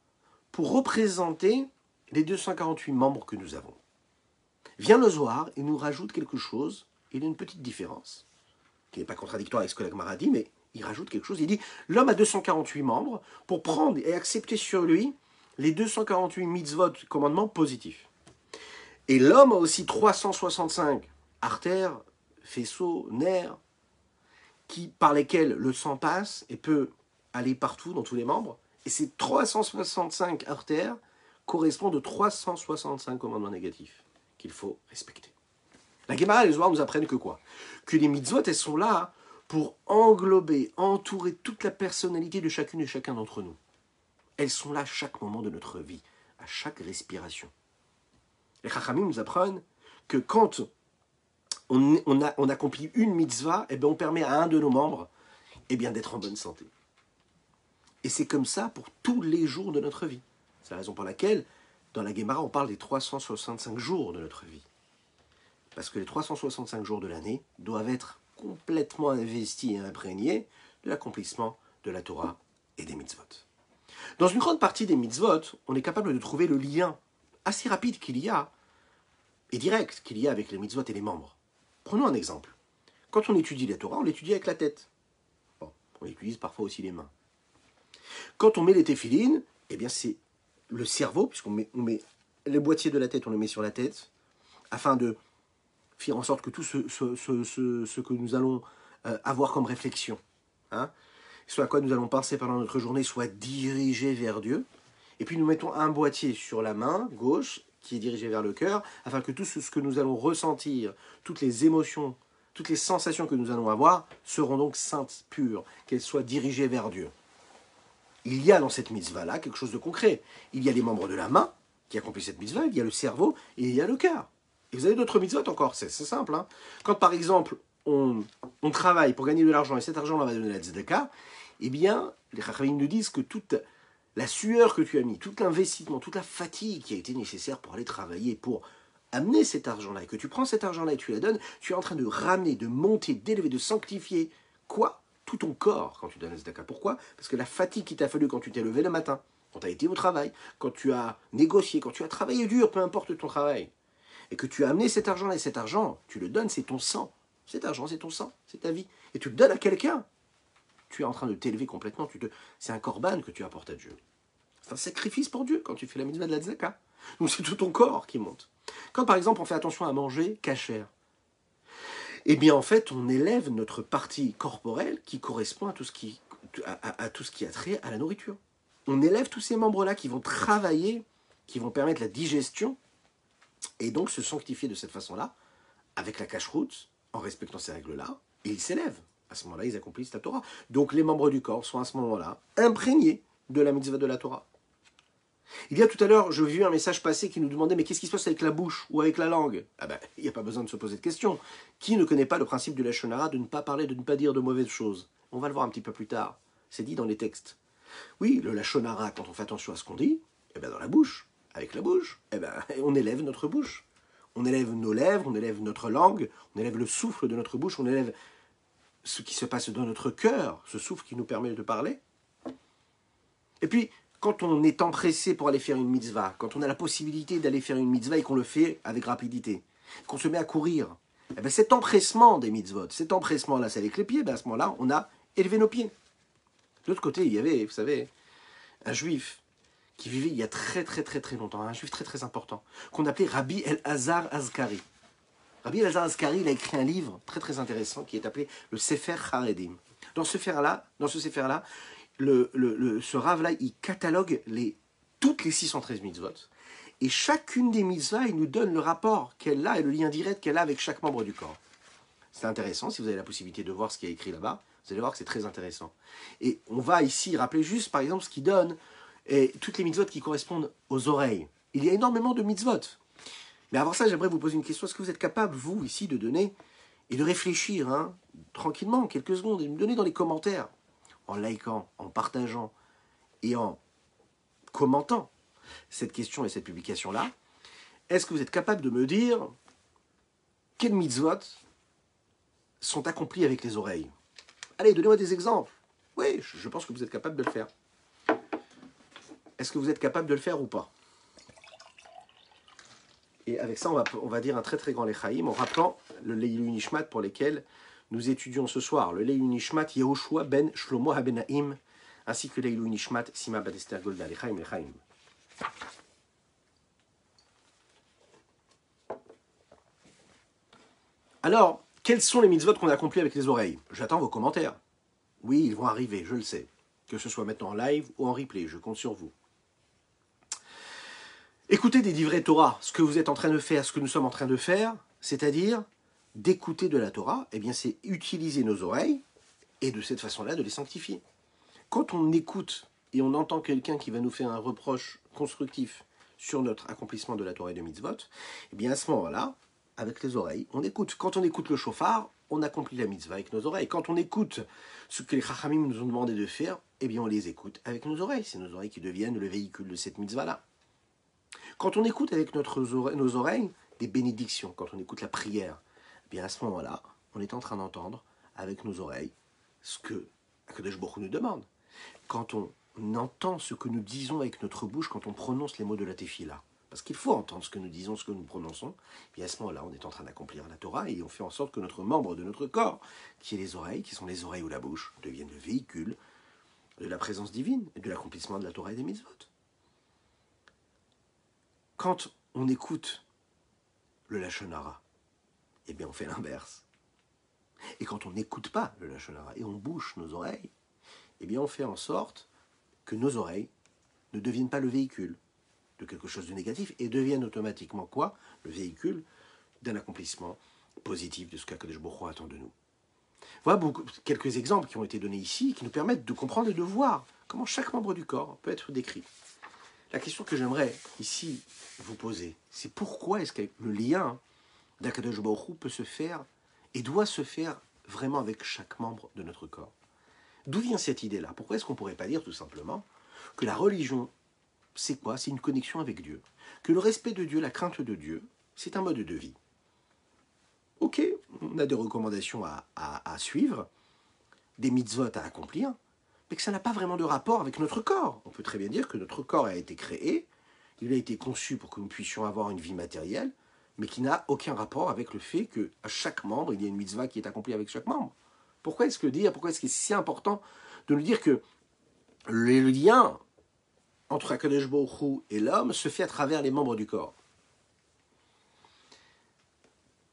Speaker 1: pour représenter les 248 membres que nous avons. Vient le Zohar et nous rajoute quelque chose, il y a une petite différence, qui n'est pas contradictoire avec ce que la Gemara dit, mais il rajoute quelque chose, il dit, l'homme a 248 membres pour prendre et accepter sur lui les 248 mitzvot, commandements positifs. Et l'homme a aussi 365 artères, faisceaux, nerfs, par lesquels le sang passe et peut aller partout dans tous les membres. Et ces 365 artères correspondent aux 365 commandements négatifs qu'il faut respecter. La Gemara et les Zohar nous apprennent que quoi? Que les mitzvot, elles sont là pour englober, entourer toute la personnalité de chacune et chacun d'entre nous. Elles sont là à chaque moment de notre vie, à chaque respiration. Les Chachamim nous apprennent que quand on accomplit une mitzvah, eh bien on permet à un de nos membres d'être en bonne santé. Et c'est comme ça pour tous les jours de notre vie. C'est la raison pour laquelle, dans la Gemara, on parle des 365 jours de notre vie. Parce que les 365 jours de l'année doivent être complètement investis et imprégnés de l'accomplissement de la Torah et des mitzvot. Dans une grande partie des mitzvot, on est capable de trouver le lien assez rapide qu'il y a, et direct qu'il y a avec les mitzvot et les membres. Prenons un exemple. Quand on étudie la Torah, on l'étudie avec la tête. Bon, on utilise parfois aussi les mains. Quand on met les téphilines, eh bien c'est le cerveau, puisqu'on met le boîtier de la tête, on le met sur la tête, afin de faire en sorte que tout ce que nous allons avoir comme réflexion, ce à quoi nous allons penser pendant notre journée, soit dirigé vers Dieu. Et puis nous mettons un boîtier sur la main gauche, qui est dirigé vers le cœur, afin que tout ce que nous allons ressentir, toutes les émotions, toutes les sensations que nous allons avoir, seront donc saintes, pures, qu'elles soient dirigées vers Dieu. Il y a dans cette mitzvah-là quelque chose de concret. Il y a les membres de la main qui accomplissent cette mitzvah, il y a le cerveau et il y a le cœur. Et vous avez d'autres mitzvot encore, c'est simple. Quand par exemple, on travaille pour gagner de l'argent et cet argent-là va donner la tzedaka, eh bien, les Chachamim nous disent que toute la sueur que tu as mis, tout l'investissement, toute la fatigue qui a été nécessaire pour aller travailler, pour amener cet argent-là, et que tu prends cet argent-là et tu la donnes, tu es en train de ramener, de monter, d'élever, de sanctifier, quoi? Tout ton corps quand tu donnes la tzedaka. Pourquoi? Parce que la fatigue qu'il t'a fallu quand tu t'es levé le matin, quand tu as été au travail, quand tu as négocié, quand tu as travaillé dur, peu importe ton travail, et que tu as amené cet argent-là, et cet argent, tu le donnes, c'est ton sang. Cet argent, c'est ton sang, c'est ta vie. Et tu le donnes à quelqu'un. Tu es en train de t'élever complètement. C'est un korban que tu apportes à Dieu. C'est un sacrifice pour Dieu quand tu fais la mitzvah de la tzedaka. Donc c'est tout ton corps qui monte. Quand par exemple on fait attention à manger cachère, eh bien en fait on élève notre partie corporelle qui correspond à tout ce qui a trait à la nourriture. On élève tous ces membres-là qui vont travailler, qui vont permettre la digestion et donc se sanctifier de cette façon-là, avec la cache-route, en respectant ces règles-là, et ils s'élèvent. À ce moment-là, ils accomplissent la Torah. Donc les membres du corps sont à ce moment-là imprégnés de la mitzvah de la Torah. Il y a tout à l'heure, je vis un message passé qui nous demandait mais qu'est-ce qui se passe avec la bouche ou avec la langue? Il n'y a pas besoin de se poser de questions. Qui ne connaît pas le principe du Lashon Hara, de ne pas parler, de ne pas dire de mauvaises choses? On va le voir un petit peu plus tard. C'est dit dans les textes. Oui, le Lashon Hara, quand on fait attention à ce qu'on dit, dans la bouche, avec la bouche, on élève notre bouche. On élève nos lèvres, on élève notre langue, on élève le souffle de notre bouche, on élève ce qui se passe dans notre cœur, ce souffle qui nous permet de parler. Et puis, quand on est empressé pour aller faire une mitzvah, quand on a la possibilité d'aller faire une mitzvah et qu'on le fait avec rapidité, qu'on se met à courir, eh bien cet empressement des mitzvot, cet empressement-là, c'est avec les pieds, ben à ce moment-là, on a élevé nos pieds. De l'autre côté, il y avait, vous savez, un juif qui vivait il y a très longtemps, un juif très important, qu'on appelait Rabbi Elazar Azkari. Rabbi Elazar Azkari, il a écrit un livre très intéressant qui est appelé le Sefer Haredim. Dans ce Sefer-là, ce Rav-là, il catalogue toutes les 613 mitzvot. Et chacune des mitzvahs, il nous donne le rapport qu'elle a et le lien direct qu'elle a avec chaque membre du corps. C'est intéressant, si vous avez la possibilité de voir ce qui est écrit là-bas, vous allez voir que c'est très intéressant. Et on va ici rappeler juste, par exemple, ce qui donne toutes les mitzvot qui correspondent aux oreilles. Il y a énormément de mitzvot. Mais avant ça, j'aimerais vous poser une question. Est-ce que vous êtes capable, vous, ici, de donner et de réfléchir, tranquillement, quelques secondes, et de me donner dans les commentaires, en likant, en partageant et en commentant cette question et cette publication-là, est-ce que vous êtes capable de me dire quels mitzvot sont accomplis avec les oreilles? Allez, donnez-moi des exemples. Oui, je pense que vous êtes capable de le faire. Est-ce que vous êtes capable de le faire ou pas? Et avec ça, on va dire un très grand lechaïm en rappelant le Leilu Nishmat pour lesquels nous étudions ce soir. Le Leilu Nishmat Yehoshua ben Shlomo Habenaim, ainsi que Leilu Nishmat Sima bat Esther Golda Lechaïm. Alors, quels sont les mitzvot qu'on a accomplis avec les oreilles? J'attends vos commentaires. Oui, ils vont arriver, je le sais. Que ce soit maintenant en live ou en replay, je compte sur vous. Écoutez des divrei Torah, ce que vous êtes en train de faire, ce que nous sommes en train de faire, c'est-à-dire d'écouter de la Torah, eh bien c'est utiliser nos oreilles et de cette façon-là de les sanctifier. Quand on écoute et on entend quelqu'un qui va nous faire un reproche constructif sur notre accomplissement de la Torah et de mitzvot, eh bien à ce moment-là, avec les oreilles, on écoute. Quand on écoute le shofar, on accomplit la mitzvah avec nos oreilles. Quand on écoute ce que les chachamim nous ont demandé de faire, eh bien on les écoute avec nos oreilles. C'est nos oreilles qui deviennent le véhicule de cette mitzvah-là. Quand on écoute avec nos oreilles des bénédictions, quand on écoute la prière, eh bien à ce moment-là, on est en train d'entendre avec nos oreilles ce que Akadosh Baruch Hu nous demande. Quand on entend ce que nous disons avec notre bouche, quand on prononce les mots de la tefila, parce qu'il faut entendre ce que nous disons, ce que nous prononçons, et bien à ce moment-là, on est en train d'accomplir la Torah et on fait en sorte que notre membre de notre corps, qui est les oreilles, qui sont les oreilles ou la bouche, deviennent le véhicule de la présence divine et de l'accomplissement de la Torah et des mitzvot. Quand on écoute le Lashon Hara, eh bien on fait l'inverse. Et quand on n'écoute pas le Lashon Hara et on bouche nos oreilles, eh bien on fait en sorte que nos oreilles ne deviennent pas le véhicule de quelque chose de négatif et deviennent automatiquement quoi? Le véhicule d'un accomplissement positif de ce qu'Akadosh Baruch Hu attend de nous. Voilà quelques exemples qui ont été donnés ici, qui nous permettent de comprendre et de voir comment chaque membre du corps peut être décrit. La question que j'aimerais ici vous poser, c'est pourquoi est-ce que le lien d'Akadosh Baruch Hu peut se faire et doit se faire vraiment avec chaque membre de notre corps? D'où vient cette idée-là? Pourquoi est-ce qu'on ne pourrait pas dire tout simplement que la religion, c'est quoi? C'est une connexion avec Dieu. Que le respect de Dieu, la crainte de Dieu, c'est un mode de vie. Ok, on a des recommandations à suivre, des mitzvot à accomplir, mais que ça n'a pas vraiment de rapport avec notre corps. On peut très bien dire que notre corps a été créé, il a été conçu pour que nous puissions avoir une vie matérielle, mais qui n'a aucun rapport avec le fait qu'à chaque membre, il y a une mitzvah qui est accomplie avec chaque membre. Pourquoi est-ce que c'est si important de nous dire que le lien entre Akadosh Baruch Hu et l'homme se fait à travers les membres du corps?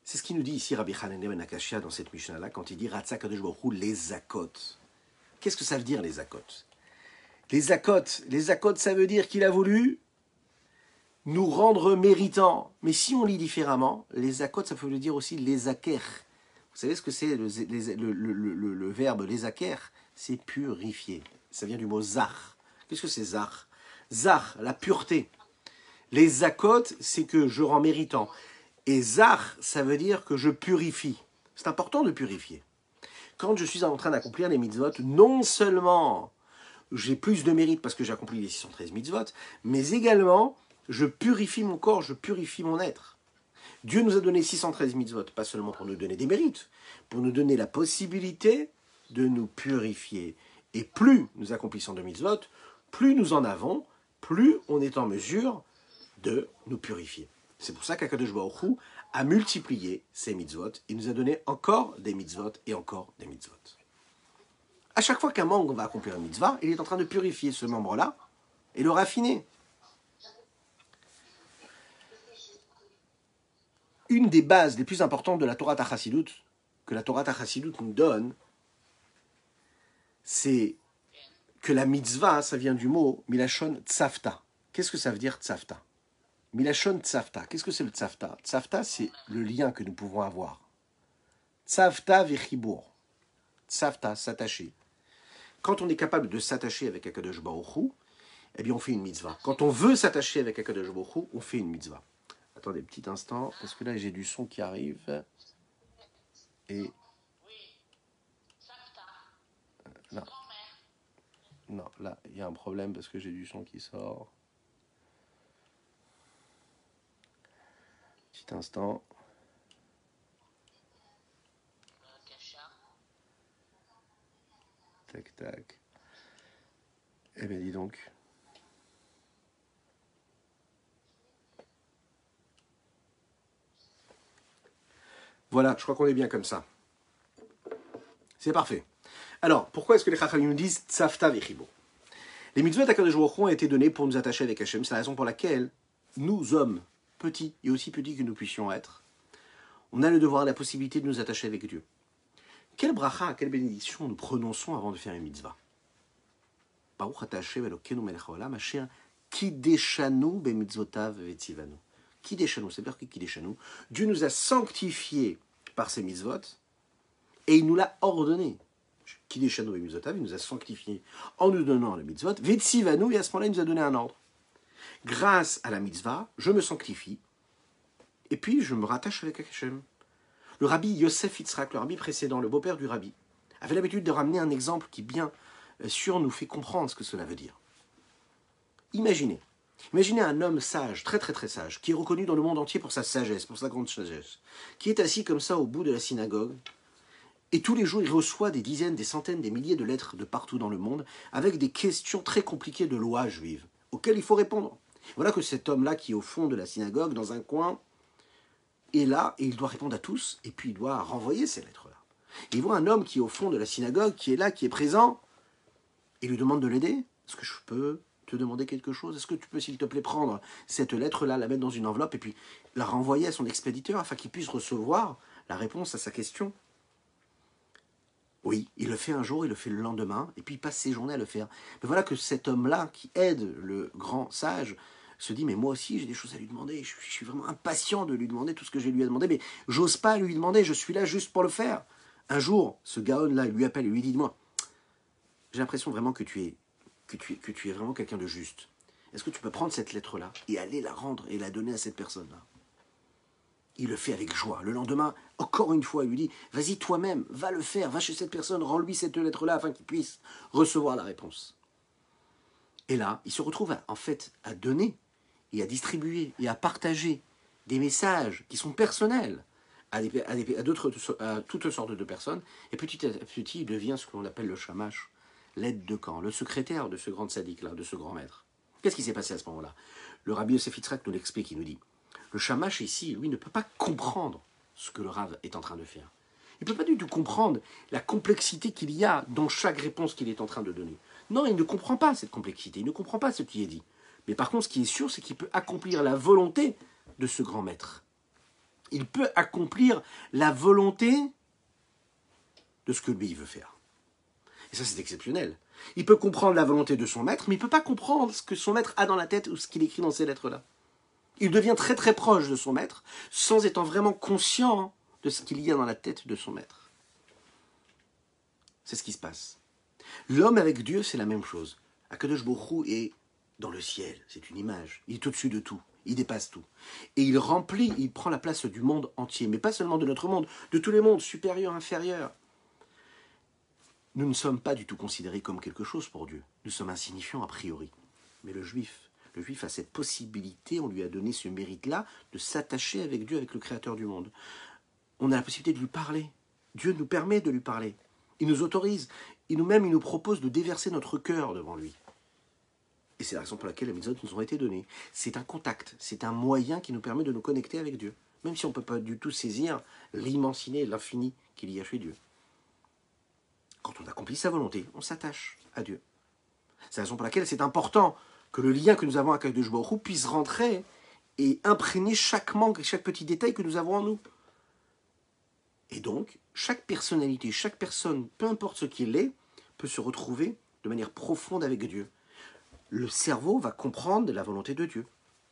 Speaker 1: C'est ce qu'il nous dit ici Rabbi Hanan ben Akashia dans cette Mishnah-là, quand il dit Ratza Akadosh Baruch Hu les zakot. Qu'est-ce que ça veut dire les zakot? Les zakot, ça veut dire qu'il a voulu nous rendre méritants. Mais si on lit différemment, les zakot, ça veut dire aussi les aker. Vous savez ce que c'est le verbe les aker? C'est purifier. Ça vient du mot zar. Qu'est-ce que c'est zar? Zar, la pureté. Les zakot, c'est que je rends méritant. Et zar, ça veut dire que je purifie. C'est important de purifier. Quand je suis en train d'accomplir les mitzvot, non seulement j'ai plus de mérite parce que j'ai accompli les 613 mitzvot, mais également je purifie mon corps, je purifie mon être. Dieu nous a donné 613 mitzvot, pas seulement pour nous donner des mérites, pour nous donner la possibilité de nous purifier. Et plus nous accomplissons de mitzvot, plus nous en avons, plus on est en mesure de nous purifier. C'est pour ça qu'Akadosh Baruch Hu a multiplié ses mitzvot. Il nous a donné encore des mitzvot et encore des mitzvot. À chaque fois qu'un membre va accomplir une mitzvah, il est en train de purifier ce membre-là et le raffiner. Une des bases les plus importantes de la Torah Chassidut, que la Torah Chassidut nous donne, c'est que la mitzvah, ça vient du mot milachon tzavta. Qu'est-ce que ça veut dire tzavta? Milachon tzavta. Qu'est-ce que c'est le tzavta? Tzavta, c'est le lien que nous pouvons avoir. Tzavta vechibur. Tzavta, s'attacher. Quand on est capable de s'attacher avec Akadosh Baruch Hu, eh bien on fait une mitzvah. Quand on veut s'attacher avec Akadosh Baruch Hu, on fait une mitzvah. Attendez un petit instant, parce que là j'ai du son qui arrive. Et... non. Non, là il y a un problème parce que j'ai du son qui sort. Petit instant. Tac, tac. Eh bien, dis donc. Voilà, je crois qu'on est bien comme ça. C'est parfait. Alors, pourquoi est-ce que les Chachamim nous disent Tzavta v'chibo? Les mitzvot d'Akadosh Baruch Hu ont été donnés pour nous attacher avec Hachem. C'est la raison pour laquelle nous, hommes, petits et aussi petits que nous puissions être, on a le devoir, la possibilité de nous attacher avec Dieu. Quelle bracha, quelle bénédiction nous prononçons avant de faire une mitzvah? Baruch ata Hashem Elokeinu melech haolam asher kideshanu bemitzvotav vetzivanu. Kideshanu, c'est dire que kideshanu, Dieu nous a sanctifiés par ses mitzvot et il nous l'a ordonné. Kideshanu bemitzvotav, il nous a sanctifiés en nous donnant le mitzvot. Vetzivanu, et à ce moment-là, il nous a donné un ordre. Grâce à la mitzvah, je me sanctifie et puis je me rattache avec Hashem. Le rabbi Yosef Yitzhak, le rabbi précédent, le beau-père du rabbi, avait l'habitude de ramener un exemple qui, bien sûr, nous fait comprendre ce que cela veut dire. Imaginez un homme sage, très très très sage, qui est reconnu dans le monde entier pour sa sagesse, pour sa grande sagesse, qui est assis comme ça au bout de la synagogue, et tous les jours il reçoit des dizaines, des centaines, des milliers de lettres de partout dans le monde, avec des questions très compliquées de loi juive, auxquelles il faut répondre. Voilà que cet homme-là, qui est au fond de la synagogue, dans un coin, est là, et il doit répondre à tous, et puis il doit renvoyer ces lettres-là. Il voit un homme qui est au fond de la synagogue, qui est là, qui est présent, et lui demande de l'aider. Est-ce que je peux te demander quelque chose? Est-ce que tu peux, s'il te plaît, prendre cette lettre-là, la mettre dans une enveloppe, et puis la renvoyer à son expéditeur, afin qu'il puisse recevoir la réponse à sa question? Oui, il le fait un jour, il le fait le lendemain, et puis il passe ses journées à le faire. Mais voilà que cet homme-là, qui aide le grand sage, se dit, mais moi aussi j'ai des choses à lui demander, je suis vraiment impatient de lui demander tout ce que j'ai lui à demander, mais j'ose pas lui demander, je suis là juste pour le faire. Un jour, ce Gaon-là lui appelle et lui dit, dis-moi, j'ai l'impression vraiment que tu es vraiment quelqu'un de juste. Est-ce que tu peux prendre cette lettre-là et aller la rendre et la donner à cette personne-là? Il le fait avec joie. Le lendemain, encore une fois, il lui dit, vas-y toi-même, va le faire, va chez cette personne, rends-lui cette lettre-là afin qu'il puisse recevoir la réponse. Et là, il se retrouve en fait à donner et à distribuer et à partager des messages qui sont personnels à toutes sortes de personnes. Et petit à petit, il devient ce qu'on appelle le shamash, l'aide de camp, le secrétaire de ce grand tzaddik-là, de ce grand maître. Qu'est-ce qui s'est passé à ce moment-là? Le rabbi Yosef Yitzhak nous l'explique, il nous dit, le shamash ici, lui, ne peut pas comprendre ce que le rav est en train de faire. Il ne peut pas du tout comprendre la complexité qu'il y a dans chaque réponse qu'il est en train de donner. Non, il ne comprend pas cette complexité, il ne comprend pas ce qui est dit. Mais par contre, ce qui est sûr, c'est qu'il peut accomplir la volonté de ce grand maître. Il peut accomplir la volonté de ce que lui veut faire. Et ça, c'est exceptionnel. Il peut comprendre la volonté de son maître, mais il ne peut pas comprendre ce que son maître a dans la tête ou ce qu'il écrit dans ces lettres-là. Il devient très très proche de son maître, sans étant vraiment conscient de ce qu'il y a dans la tête de son maître. C'est ce qui se passe. L'homme avec Dieu, c'est la même chose. Akadosh Baruch Hu est dans le ciel, c'est une image. Il est au-dessus de tout, il dépasse tout. Et il prend la place du monde entier, mais pas seulement de notre monde, de tous les mondes, supérieurs, inférieurs. Nous ne sommes pas du tout considérés comme quelque chose pour Dieu. Nous sommes insignifiants a priori. Mais le juif a cette possibilité, on lui a donné ce mérite-là, de s'attacher avec Dieu, avec le Créateur du monde. On a la possibilité de lui parler. Dieu nous permet de lui parler. Il nous autorise. Il nous propose de déverser notre cœur devant lui. c'est la raison pour laquelle les mitzvot nous ont été données. C'est un contact, c'est un moyen qui nous permet de nous connecter avec Dieu. Même si on ne peut pas du tout saisir l'immensité, l'infini qu'il y a chez Dieu. Quand on accomplit sa volonté, on s'attache à Dieu. C'est la raison pour laquelle c'est important que le lien que nous avons avec Akadosh Baruch Hu puisse rentrer et imprégner chaque manque et chaque petit détail que nous avons en nous. Et donc, chaque personnalité, chaque personne, peu importe ce qu'il est, peut se retrouver de manière profonde avec Dieu. Le cerveau va comprendre la volonté de Dieu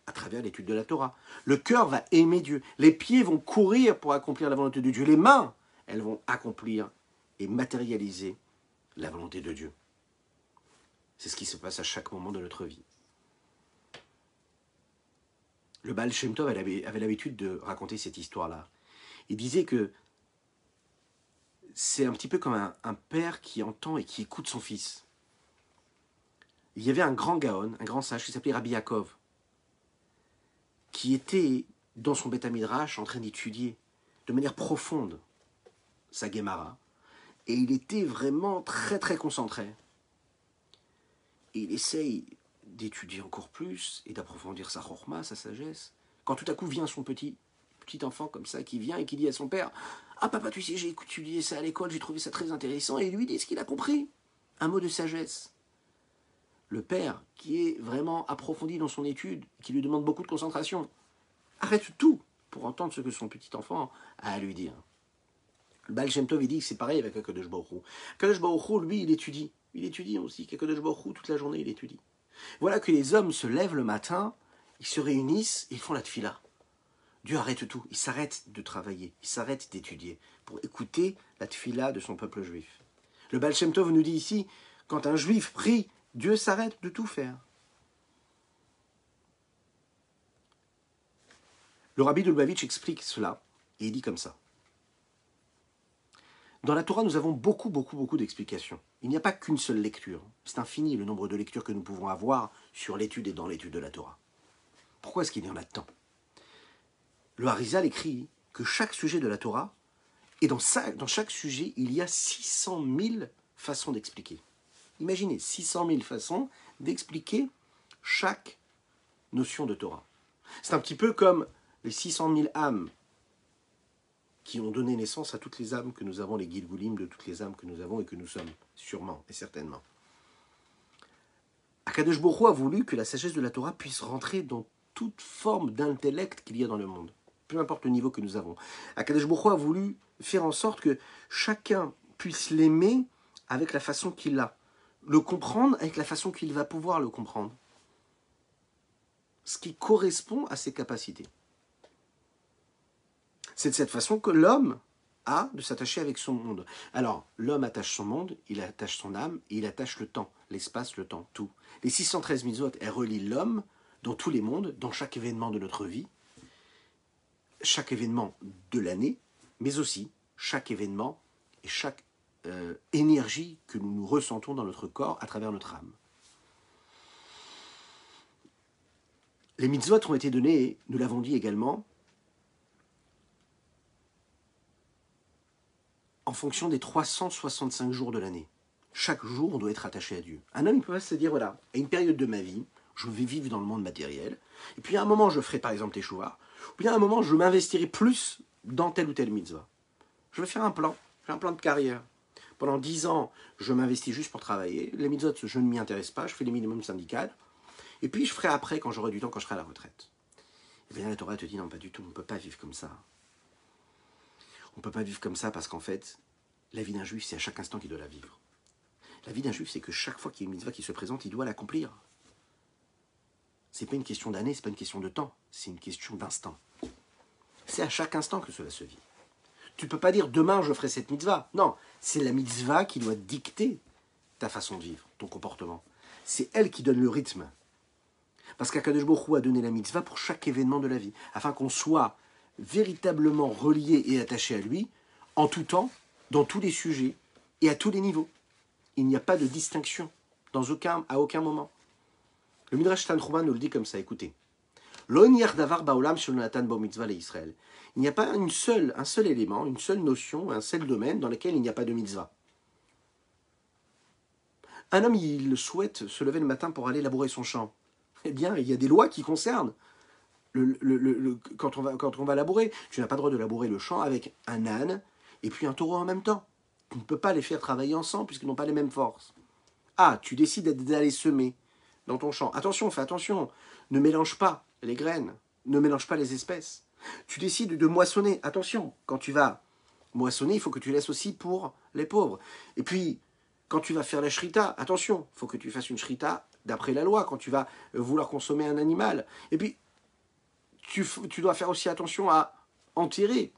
Speaker 1: à travers l'étude de la Torah. Le cœur va aimer Dieu. Les pieds vont courir pour accomplir la volonté de Dieu. Les mains, elles vont accomplir et matérialiser la volonté de Dieu. C'est ce qui se passe à chaque moment de notre vie. Le Baal Shem Tov avait l'habitude de raconter cette histoire-là. Il disait que c'est un petit peu comme un père qui entend et qui écoute son fils. Il y avait un grand Gaon, un grand sage qui s'appelait Rabbi Yaakov, qui était dans son Beth Midrash en train d'étudier de manière profonde sa Gemara. Et il était vraiment très très concentré. Et il essaye d'étudier encore plus et d'approfondir sa chorma, sa sagesse. Quand tout à coup vient son petit enfant comme ça, qui vient et qui dit à son père « Ah papa, tu sais, j'ai étudié ça à l'école, j'ai trouvé ça très intéressant. » Et il lui dit ce qu'il a compris. Un mot de sagesse. Le père, qui est vraiment approfondi dans son étude, qui lui demande beaucoup de concentration, arrête tout pour entendre ce que son petit enfant a à lui dire. Le Baal Shem Tov, il dit que c'est pareil avec Akadosh Baruch Hu. Akadosh Baruch Hu, lui, il étudie. Il étudie aussi. Akadosh Baruch Hu, toute la journée, il étudie. Voilà que les hommes se lèvent le matin, ils se réunissent et ils font la tfila. Dieu arrête tout. Il s'arrête de travailler. Il s'arrête d'étudier pour écouter la tfila de son peuple juif. Le Baal Shem Tov nous dit ici, quand un juif prie, Dieu s'arrête de tout faire. Le Rabbi de Lubavitch explique cela et il dit comme ça. Dans la Torah, nous avons beaucoup d'explications. Il n'y a pas qu'une seule lecture. C'est infini le nombre de lectures que nous pouvons avoir sur l'étude et dans l'étude de la Torah. Pourquoi est-ce qu'il y en a tant? Le Harizal écrit que chaque sujet de la Torah, et dans chaque sujet, il y a 600 000 façons d'expliquer. Imaginez, 600 000 façons d'expliquer chaque notion de Torah. C'est un petit peu comme les 600 000 âmes qui ont donné naissance à toutes les âmes que nous avons, les Gilgulim de toutes les âmes que nous avons et que nous sommes, sûrement et certainement. Akadosh Baruch Hu a voulu que la sagesse de la Torah puisse rentrer dans toute forme d'intellect qu'il y a dans le monde, peu importe le niveau que nous avons. Akadosh Baruch Hu a voulu faire en sorte que chacun puisse l'aimer avec la façon qu'il a, le comprendre avec la façon qu'il va pouvoir le comprendre, ce qui correspond à ses capacités. C'est de cette façon que l'homme a de s'attacher avec son monde. Alors, l'homme attache son monde, il attache son âme, et il attache le temps, l'espace, le temps, tout. Les 613 mitzvot, elles relient l'homme dans tous les mondes, dans chaque événement de notre vie, chaque événement de l'année, mais aussi chaque événement et chaque énergie que nous ressentons dans notre corps à travers notre âme. Les mitzvot ont été donnés, nous l'avons dit également, en fonction des 365 jours de l'année. Chaque jour, on doit être attaché à Dieu. Un homme, il peut pas se dire, voilà, à une période de ma vie, je vais vivre dans le monde matériel, et puis à un moment, je ferai par exemple teshuva, ou bien à un moment, je m'investirai plus dans telle ou telle mitzvah. Je vais faire un plan, j'ai un plan de carrière. Pendant 10 ans, je m'investis juste pour travailler. Les mitzvot, je ne m'y intéresse pas, je fais les minimums syndicales, et puis je ferai après, quand j'aurai du temps, quand je serai à la retraite. Et bien la Torah te dit, non, pas du tout, on ne peut pas vivre comme ça. On ne peut pas vivre comme ça parce qu'en fait, la vie d'un juif, c'est à chaque instant qu'il doit la vivre. La vie d'un juif, c'est que chaque fois qu'il y a une mitzvah qui se présente, il doit l'accomplir. Ce n'est pas une question d'année, ce n'est pas une question de temps, c'est une question d'instant. C'est à chaque instant que cela se vit. Tu ne peux pas dire demain je ferai cette mitzvah. Non, c'est la mitzvah qui doit dicter ta façon de vivre, ton comportement. C'est elle qui donne le rythme. Parce qu'Akadosh Baruch Hu a donné la mitzvah pour chaque événement de la vie, afin qu'on soit véritablement relié et attaché à lui, en tout temps, dans tous les sujets et à tous les niveaux. Il n'y a pas de distinction à aucun moment. Le Midrash Tanchuma nous le dit comme ça, écoutez. Il n'y a pas un seul élément, une seule notion, un seul domaine dans lequel il n'y a pas de mitzvah. Un homme, il souhaite se lever le matin pour aller labourer son champ. Eh bien, il y a des lois qui concernent quand on va labourer. Tu n'as pas le droit de labourer le champ avec un âne et puis un taureau en même temps. Tu ne peux pas les faire travailler ensemble puisqu'ils n'ont pas les mêmes forces. Ah, tu décides d'aller semer dans ton champ. Attention, fais attention. Ne mélange pas les graines. Ne mélange pas les espèces. Tu décides de moissonner. Attention, quand tu vas moissonner, il faut que tu laisses aussi pour les pauvres. Et puis, quand tu vas faire la shrita, attention, il faut que tu fasses une shrita d'après la loi, quand tu vas vouloir consommer un animal. Et puis, tu dois faire aussi attention à enterrer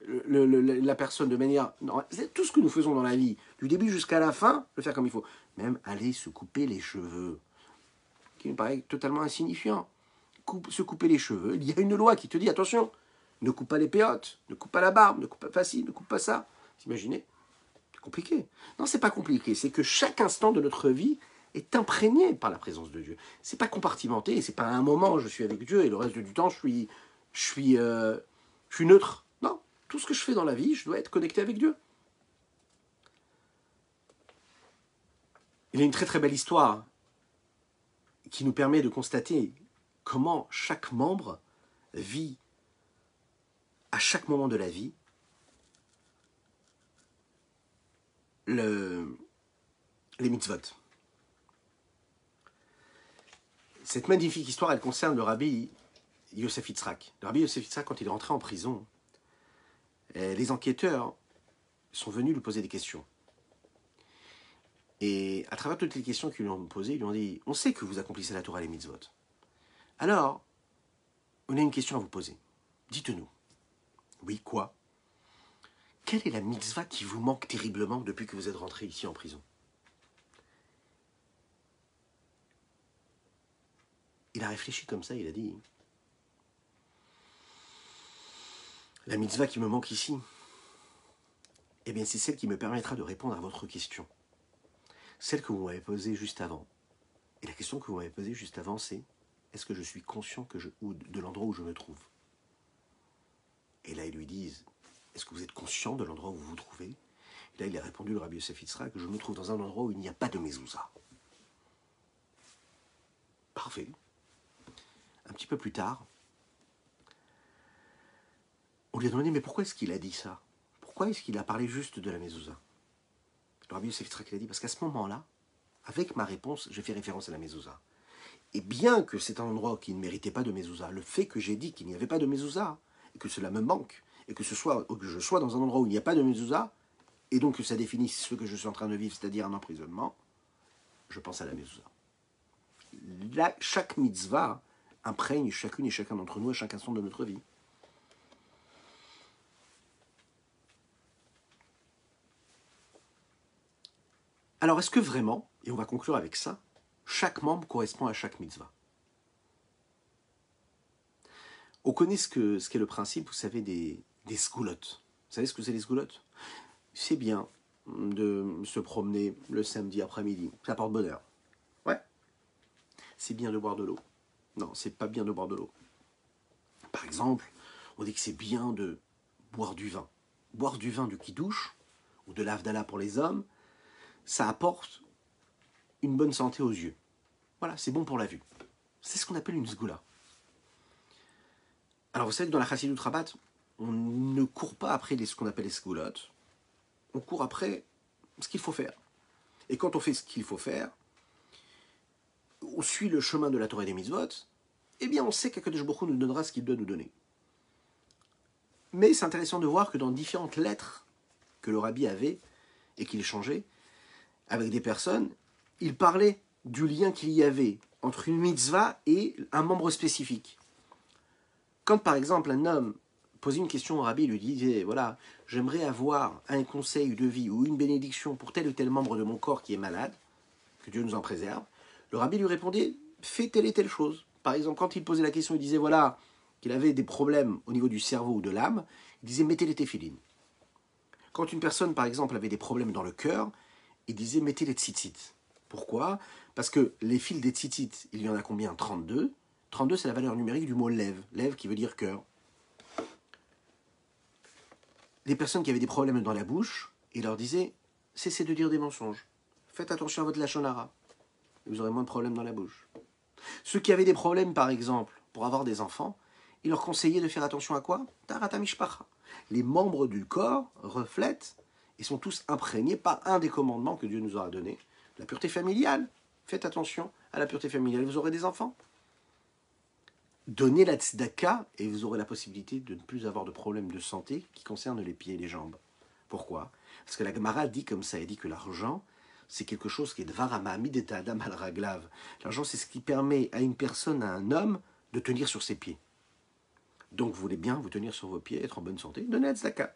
Speaker 1: la personne de manière... C'est tout ce que nous faisons dans la vie, du début jusqu'à la fin, le faire comme il faut. Même aller se couper les cheveux, qui me paraît totalement insignifiant. Se couper les cheveux, il y a une loi qui te dit, attention, ne coupe pas les péotes, ne coupe pas la barbe, ne coupe pas ci, ne coupe pas ça. Vous imaginez? C'est compliqué. Non, c'est pas compliqué, c'est que chaque instant de notre vie est imprégné par la présence de Dieu. C'est pas compartimenté, c'est pas à un moment je suis avec Dieu et le reste du temps je suis neutre. Non, tout ce que je fais dans la vie, je dois être connecté avec Dieu. Il y a une très très belle histoire qui nous permet de constater comment chaque membre vit à chaque moment de la vie les mitzvot. Cette magnifique histoire, elle concerne le rabbi Yosef Yitzhak. Le rabbi Yosef Yitzhak, quand il est rentré en prison, les enquêteurs sont venus lui poser des questions. Et à travers toutes les questions qu'ils lui ont posées, ils lui ont dit « On sait que vous accomplissez la Torah et les mitzvot. Alors, on a une question à vous poser. Dites-nous. Oui, quoi? Quelle est la mitzvah qui vous manque terriblement depuis que vous êtes rentré ici en prison ?» Il a réfléchi comme ça, il a dit « La mitzvah qui me manque ici, eh bien c'est celle qui me permettra de répondre à votre question. Celle que vous m'avez posée juste avant. Et la question que vous m'avez posée juste avant, c'est est-ce que je suis conscient de l'endroit où je me trouve? Et là, ils lui disent est-ce que vous êtes conscient de l'endroit où vous vous trouvez? Et là, il a répondu, le rabbi Yosef Yitzhak, que je me trouve dans un endroit où il n'y a pas de mezouza. Parfait. Un petit peu plus tard, on lui a demandé mais pourquoi est-ce qu'il a dit ça? Pourquoi est-ce qu'il a parlé juste de la mezouza? Le rabbi Yosef Yitzhak, il a dit parce qu'à ce moment-là, avec ma réponse, j'ai fait référence à la mezouza. Et bien que c'est un endroit qui ne méritait pas de mezouza, le fait que j'ai dit qu'il n'y avait pas de mezouza, et que cela me manque, et que je sois dans un endroit où il n'y a pas de mezouza, et donc que ça définisse ce que je suis en train de vivre, c'est-à-dire un emprisonnement, je pense à la mezouza. Là, chaque mitzvah imprègne chacune et chacun d'entre nous à chaque instant de notre vie. Alors, est-ce que vraiment, et on va conclure avec ça, chaque membre correspond à chaque mitzvah? On connaît ce qu'est le principe, vous savez, des sgoulottes. Vous savez ce que c'est les sgoulottes? C'est bien de se promener le samedi après-midi. Ça porte bonheur. Ouais. C'est bien de boire de l'eau. Non, c'est pas bien de boire de l'eau. Par exemple, on dit que c'est bien de boire du vin. Boire du vin du kidouche, ou de l'avdala pour les hommes, ça apporte une bonne santé aux yeux. Voilà, c'est bon pour la vue. C'est ce qu'on appelle une sgoula. Alors vous savez que dans la Chassidut Rabat, on ne court pas après ce qu'on appelle les sgoulottes, on court après ce qu'il faut faire. Et quand on fait ce qu'il faut faire, on suit le chemin de la Torah et des mitzvot, eh bien on sait qu'Akadosh Baruch Hu nous donnera ce qu'il doit nous donner. Mais c'est intéressant de voir que dans différentes lettres que le rabbi avait et qu'il échangeait avec des personnes, il parlait du lien qu'il y avait entre une mitzvah et un membre spécifique. Quand par exemple un homme posait une question au rabbi, il lui disait voilà, j'aimerais avoir un conseil de vie ou une bénédiction pour tel ou tel membre de mon corps qui est malade, que Dieu nous en préserve, le rabbi lui répondait fais telle et telle chose. Par exemple, quand il posait la question, il disait voilà, qu'il avait des problèmes au niveau du cerveau ou de l'âme, il disait mettez les téphilines. Quand une personne, par exemple, avait des problèmes dans le cœur, il disait mettez les tzitzit. Pourquoi? Parce que les fils des tzitzit, il y en a combien? 32. 32, c'est la valeur numérique du mot lève. Lève qui veut dire cœur. Les personnes qui avaient des problèmes dans la bouche, il leur disait cessez de dire des mensonges. faites attention à votre lachon hara. Vous aurez moins de problèmes dans la bouche. Ceux qui avaient des problèmes, par exemple, pour avoir des enfants, il leur conseillait de faire attention à quoi? Tarata mishpacha. Les membres du corps reflètent et sont tous imprégnés par un des commandements que Dieu nous aura donné, la pureté familiale. Faites attention à la pureté familiale, vous aurez des enfants. Donnez la tzedaka et vous aurez la possibilité de ne plus avoir de problèmes de santé qui concernent les pieds et les jambes. Pourquoi? Parce que la Gemara dit comme ça, elle dit que l'argent, c'est quelque chose qui est dvar ha'ma'amid et adam al raglav. L'argent, c'est ce qui permet à une personne, à un homme, de tenir sur ses pieds. Donc vous voulez bien vous tenir sur vos pieds, être en bonne santé, donnez la tzedaka.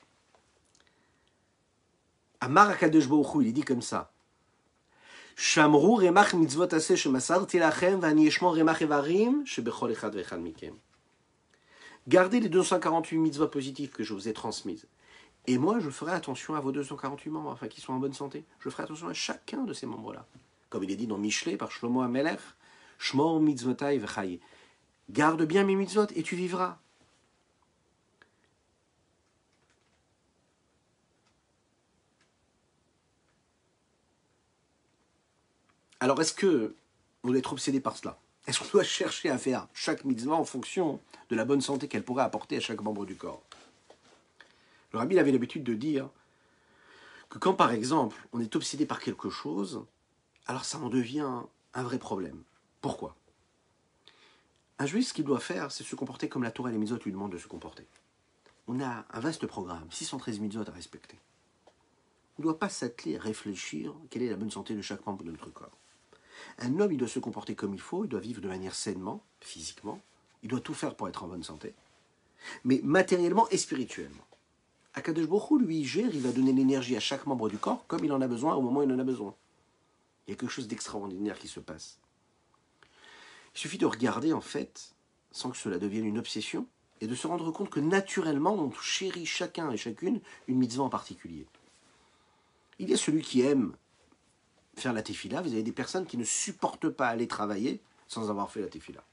Speaker 1: Amar HaKadosh Baruch Hu, il dit comme ça. Shamru remach mitzvot aseh shemasarti lachem v'ani eshmor remach evarim shebechol echad ve'echad mikem. Gardez les 248 mitzvot positifs que je vous ai transmises. Et moi, je ferai attention à vos 248 membres, afin qu'ils soient en bonne santé. Je ferai attention à chacun de ces membres-là. Comme il est dit dans Michelet par Shlomo HaMelech, Shmor mitzvotai v'chaye. Garde bien mes mitzvot et tu vivras. Alors, est-ce que vous doit être obsédé par cela? Est-ce qu'on doit chercher à faire chaque mitzvah en fonction de la bonne santé qu'elle pourrait apporter à chaque membre du corps? Le rabbi avait l'habitude de dire que quand, par exemple, on est obsédé par quelque chose, alors ça en devient un vrai problème. Pourquoi? Un juif, ce qu'il doit faire, c'est se comporter comme la Torah et les mitzvot lui demandent de se comporter. On a un vaste programme, 613 mitzvot à respecter. On ne doit pas s'atteler à réfléchir quelle est la bonne santé de chaque membre de notre corps. Un homme, il doit se comporter comme il faut, il doit vivre de manière sainement, physiquement, il doit tout faire pour être en bonne santé, mais matériellement et spirituellement. Akadosh Baruch Hu, lui, il gère, il va donner l'énergie à chaque membre du corps comme il en a besoin au moment où il en a besoin. Il y a quelque chose d'extraordinaire qui se passe. Il suffit de regarder, en fait, sans que cela devienne une obsession, et de se rendre compte que naturellement, on chérit chacun et chacune une mitzvah en particulier. Il y a celui qui aime faire la tefila, vous avez des personnes qui ne supportent pas aller travailler sans avoir fait la tefila.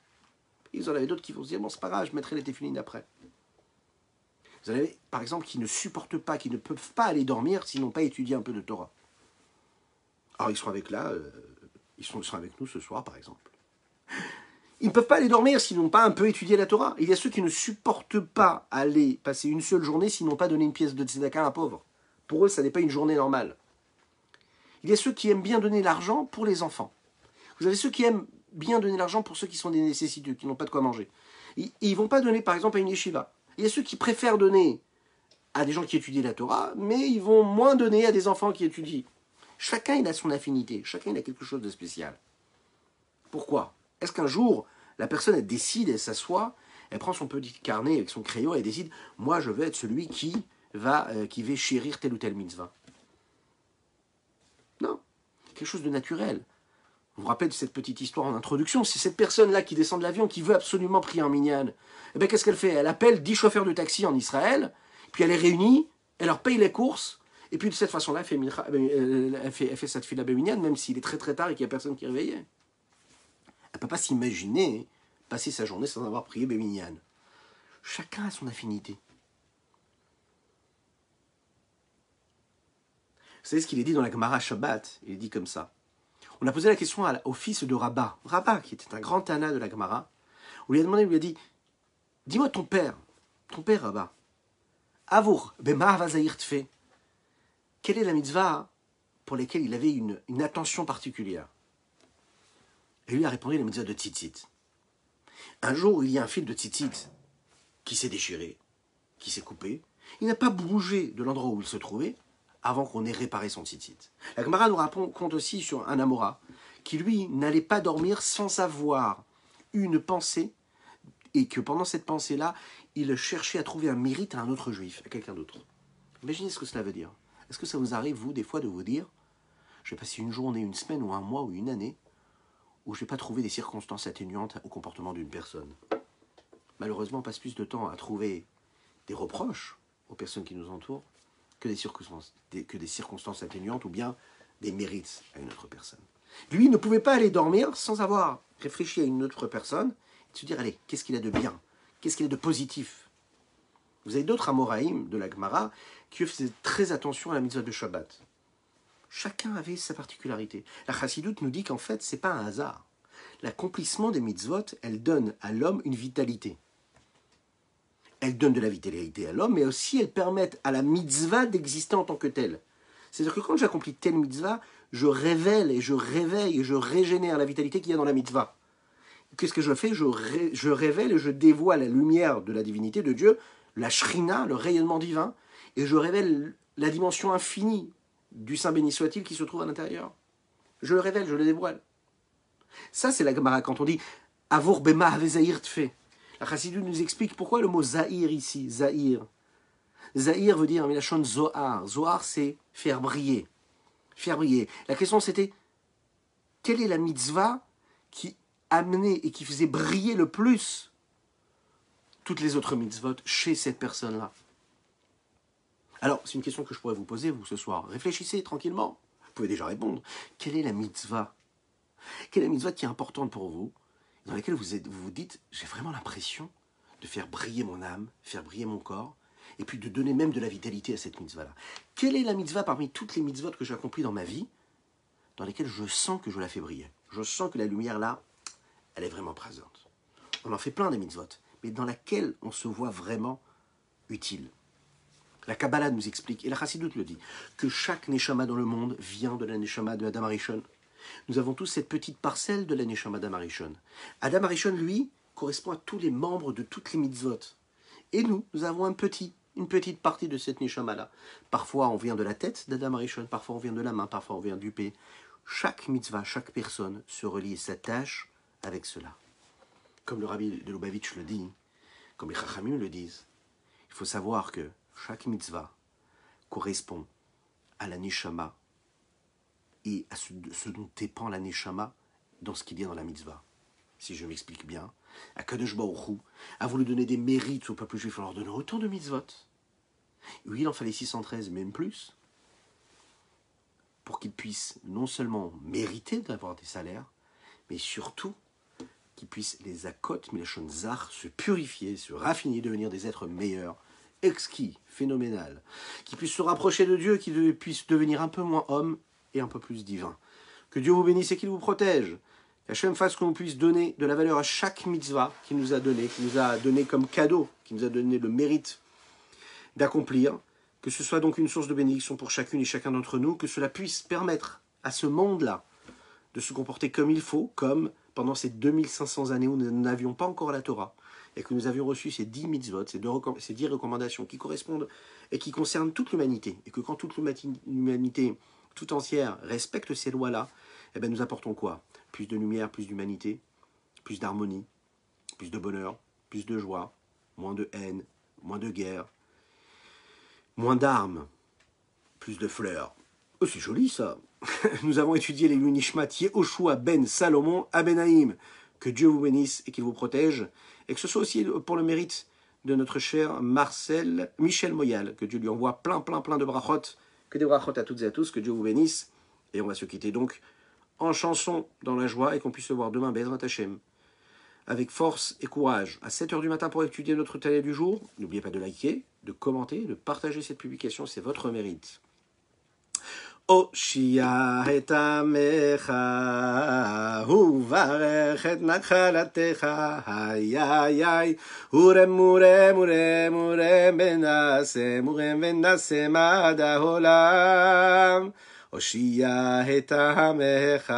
Speaker 1: Et vous en avez d'autres qui vont se dire, bon c'est pas grave, je mettrai les tefilines après. Vous en avez par exemple qui ne supportent pas, qui ne peuvent pas aller dormir s'ils n'ont pas étudié un peu de Torah. Alors ils seront ils seront avec nous ce soir par exemple. Ils ne peuvent pas aller dormir s'ils n'ont pas un peu étudié la Torah. Il y a ceux qui ne supportent pas aller passer une seule journée s'ils n'ont pas donné une pièce de tzedaka à un pauvre. Pour eux, ça n'est pas une journée normale. Il y a ceux qui aiment bien donner l'argent pour les enfants. Vous avez ceux qui aiment bien donner l'argent pour ceux qui sont des nécessiteux, qui n'ont pas de quoi manger. Ils ne vont pas donner, par exemple, à une yeshiva. Il y a ceux qui préfèrent donner à des gens qui étudient la Torah, mais ils vont moins donner à des enfants qui étudient. Chacun, il a son affinité. Chacun, il a quelque chose de spécial. Pourquoi? Est-ce qu'un jour, la personne, elle décide, elle s'assoit, elle prend son petit carnet avec son crayon et elle décide, moi, je veux être celui qui va chérir telle ou telle mitzvah? Non, quelque chose de naturel. Vous vous rappelez de cette petite histoire en introduction, c'est cette personne-là qui descend de l'avion, qui veut absolument prier en minyan. Eh bien, qu'est-ce qu'elle fait? Elle appelle 10 chauffeurs de taxi en Israël, puis elle les réunit, elle leur paye les courses, et puis de cette façon-là, elle fait cette fila minyan, même s'il est très très tard et qu'il n'y a personne qui est réveillé. Elle ne peut pas s'imaginer passer sa journée sans avoir prié minyan. Chacun a son affinité. Vous savez ce qu'il est dit dans la Gemara Shabbat? Il est dit comme ça. On a posé la question au fils de Rabba, qui était un grand Tana de la Gemara. On lui a demandé, il lui a dit, dis-moi ton père Rabba, Avour, Bema Avazaïr Tfe, quelle est la mitzvah pour laquelle il avait une attention particulière? Et lui a répondu la mitzvah de tzitzit. Un jour, il y a un fil de tzitzit qui s'est déchiré, qui s'est coupé. Il n'a pas bougé de l'endroit où il se trouvait avant qu'on ait réparé son tzitzit. La Gemara nous raconte aussi sur un Amora qui, lui, n'allait pas dormir sans avoir une pensée et que pendant cette pensée-là, il cherchait à trouver un mérite à un autre juif, à quelqu'un d'autre. Imaginez ce que cela veut dire. Est-ce que ça vous arrive, vous, des fois, de vous dire je vais passer une journée, une semaine ou un mois ou une année où je n'ai pas trouvé des circonstances atténuantes au comportement d'une personne? Malheureusement, on passe plus de temps à trouver des reproches aux personnes qui nous entourent que des circonstances atténuantes ou bien des mérites à une autre personne. Lui, il ne pouvait pas aller dormir sans avoir réfléchi à une autre personne et se dire, allez, qu'est-ce qu'il a de bien? Qu'est-ce qu'il a de positif? Vous avez d'autres Amoraïm de la Gemara qui faisaient très attention à la mitzvah de Shabbat. Chacun avait sa particularité. La chassidoute nous dit qu'en fait, c'est pas un hasard. L'accomplissement des mitzvot, elle donne à l'homme une vitalité. Elles donnent de la vitalité à l'homme, mais aussi elles permettent à la mitzvah d'exister en tant que telle. C'est-à-dire que quand j'accomplis telle mitzvah, je révèle et je réveille et je régénère la vitalité qu'il y a dans la mitzvah. Qu'est-ce que je fais? Je révèle et je dévoile la lumière de la divinité de Dieu, la shrina, le rayonnement divin, et je révèle la dimension infinie du Saint béni soit-il qui se trouve à l'intérieur. Je le révèle, je le dévoile. Ça, c'est la Gemara quand on dit « Avur bema havezahir tfe ». La Chassidut nous explique pourquoi le mot zahir ici, zahir. Zahir veut dire milachon zohar. Zohar, c'est faire briller. Faire briller. La question c'était, quelle est la mitzvah qui amenait et qui faisait briller le plus toutes les autres mitzvot chez cette personne-là? Alors, c'est une question que je pourrais vous poser, vous, ce soir. Réfléchissez tranquillement. Vous pouvez déjà répondre. Quelle est la mitzvah? Quelle est la mitzvah qui est importante pour vous, dans laquelle vous vous dites, j'ai vraiment l'impression de faire briller mon âme, faire briller mon corps, et puis de donner même de la vitalité à cette mitzvah-là. Quelle est la mitzvah parmi toutes les mitzvot que j'ai accomplies dans ma vie, dans lesquelles je sens que je la fais briller? Je sens que la lumière là, elle est vraiment présente. On en fait plein des mitzvot, mais dans laquelle on se voit vraiment utile. La Kabbalah nous explique, et la Chassidut le dit, que chaque Neshama dans le monde vient de la Neshama de Adam Arishon. Nous avons tous cette petite parcelle de la Neshama d'Adam Arishon. Adam Arishon, lui, correspond à tous les membres de toutes les mitzvot. Et nous avons une petite partie de cette Neshama-là. Parfois, on vient de la tête d'Adam Arishon, parfois on vient de la main, parfois on vient du pied. Chaque mitzvah, chaque personne se relie et s'attache avec cela. Comme le Rabbi de Lubavitch le dit, comme les Chachamim le disent, il faut savoir que chaque mitzvah correspond à la Neshama et à ce dont dépend la Neshama dans ce qu'il y a dans la mitzvah. Si je m'explique bien, Akadosh Baruch Hu a voulu donner des mérites au peuple juif, en leur donnant autant de mitzvot. Oui, il en fallait 613, même plus, pour qu'ils puissent non seulement mériter d'avoir des salaires, mais surtout qu'ils puissent les akot, milachon zar, se purifier, se raffiner, devenir des êtres meilleurs, exquis, phénoménal, qui puissent se rapprocher de Dieu, qui puissent devenir un peu moins hommes et un peu plus divin. Que Dieu vous bénisse et qu'il vous protège. Qu'Hachem fasse qu'on puisse donner de la valeur à chaque mitzvah qu'il nous a donné comme cadeau, qui nous a donné le mérite d'accomplir. Que ce soit donc une source de bénédiction pour chacune et chacun d'entre nous, que cela puisse permettre à ce monde-là de se comporter comme il faut, comme pendant ces 2500 années où nous n'avions pas encore la Torah, et que nous avions reçu ces 10 mitzvot, ces 10 recommandations qui correspondent et qui concernent toute l'humanité, et que quand toute l'humanité tout entière respecte ces lois-là, eh bien nous apportons quoi? Plus de lumière, plus d'humanité, plus d'harmonie, plus de bonheur, plus de joie, moins de haine, moins de guerre, moins d'armes, plus de fleurs. Oh, c'est joli ça. Nous avons étudié les Nishmat Yehoshua ben Salomon Abenaïm. Que Dieu vous bénisse et qu'il vous protège, et que ce soit aussi pour le mérite de notre cher Michel Moyal, que Dieu lui envoie plein de brachot, que des brachot à toutes et à tous, que Dieu vous bénisse, et on va se quitter donc en chanson dans la joie, et qu'on puisse se voir demain, Bezrat Hashem, avec force et courage, à 7h du matin pour étudier notre Tanya du jour. N'oubliez pas de liker, de commenter, de partager cette publication, c'est votre mérite. הושיע את עמך, וברך את נחלתך, הורם מורם מורם מורם ונעשה מד העולם. הושיע את עמך,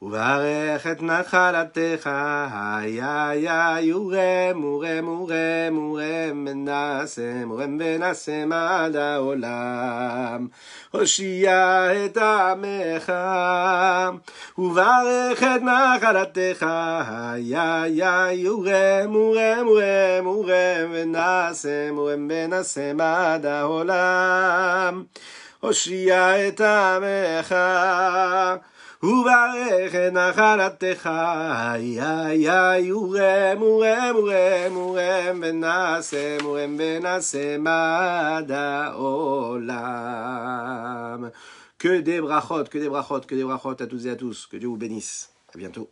Speaker 1: וברך את נחלתך, יורם מורם מורם מורם ונעשה מד העולם. הושיע את עמך, וברך את נחלתך, יורם מורם מורם מורם ונעשה מד העולם. הושיע את עמך, וברך את נחלתך, יורם מורם מורם מורם ונעשה מד העולם. Que des brachot à toutes et à tous. Que Dieu vous bénisse. À bientôt.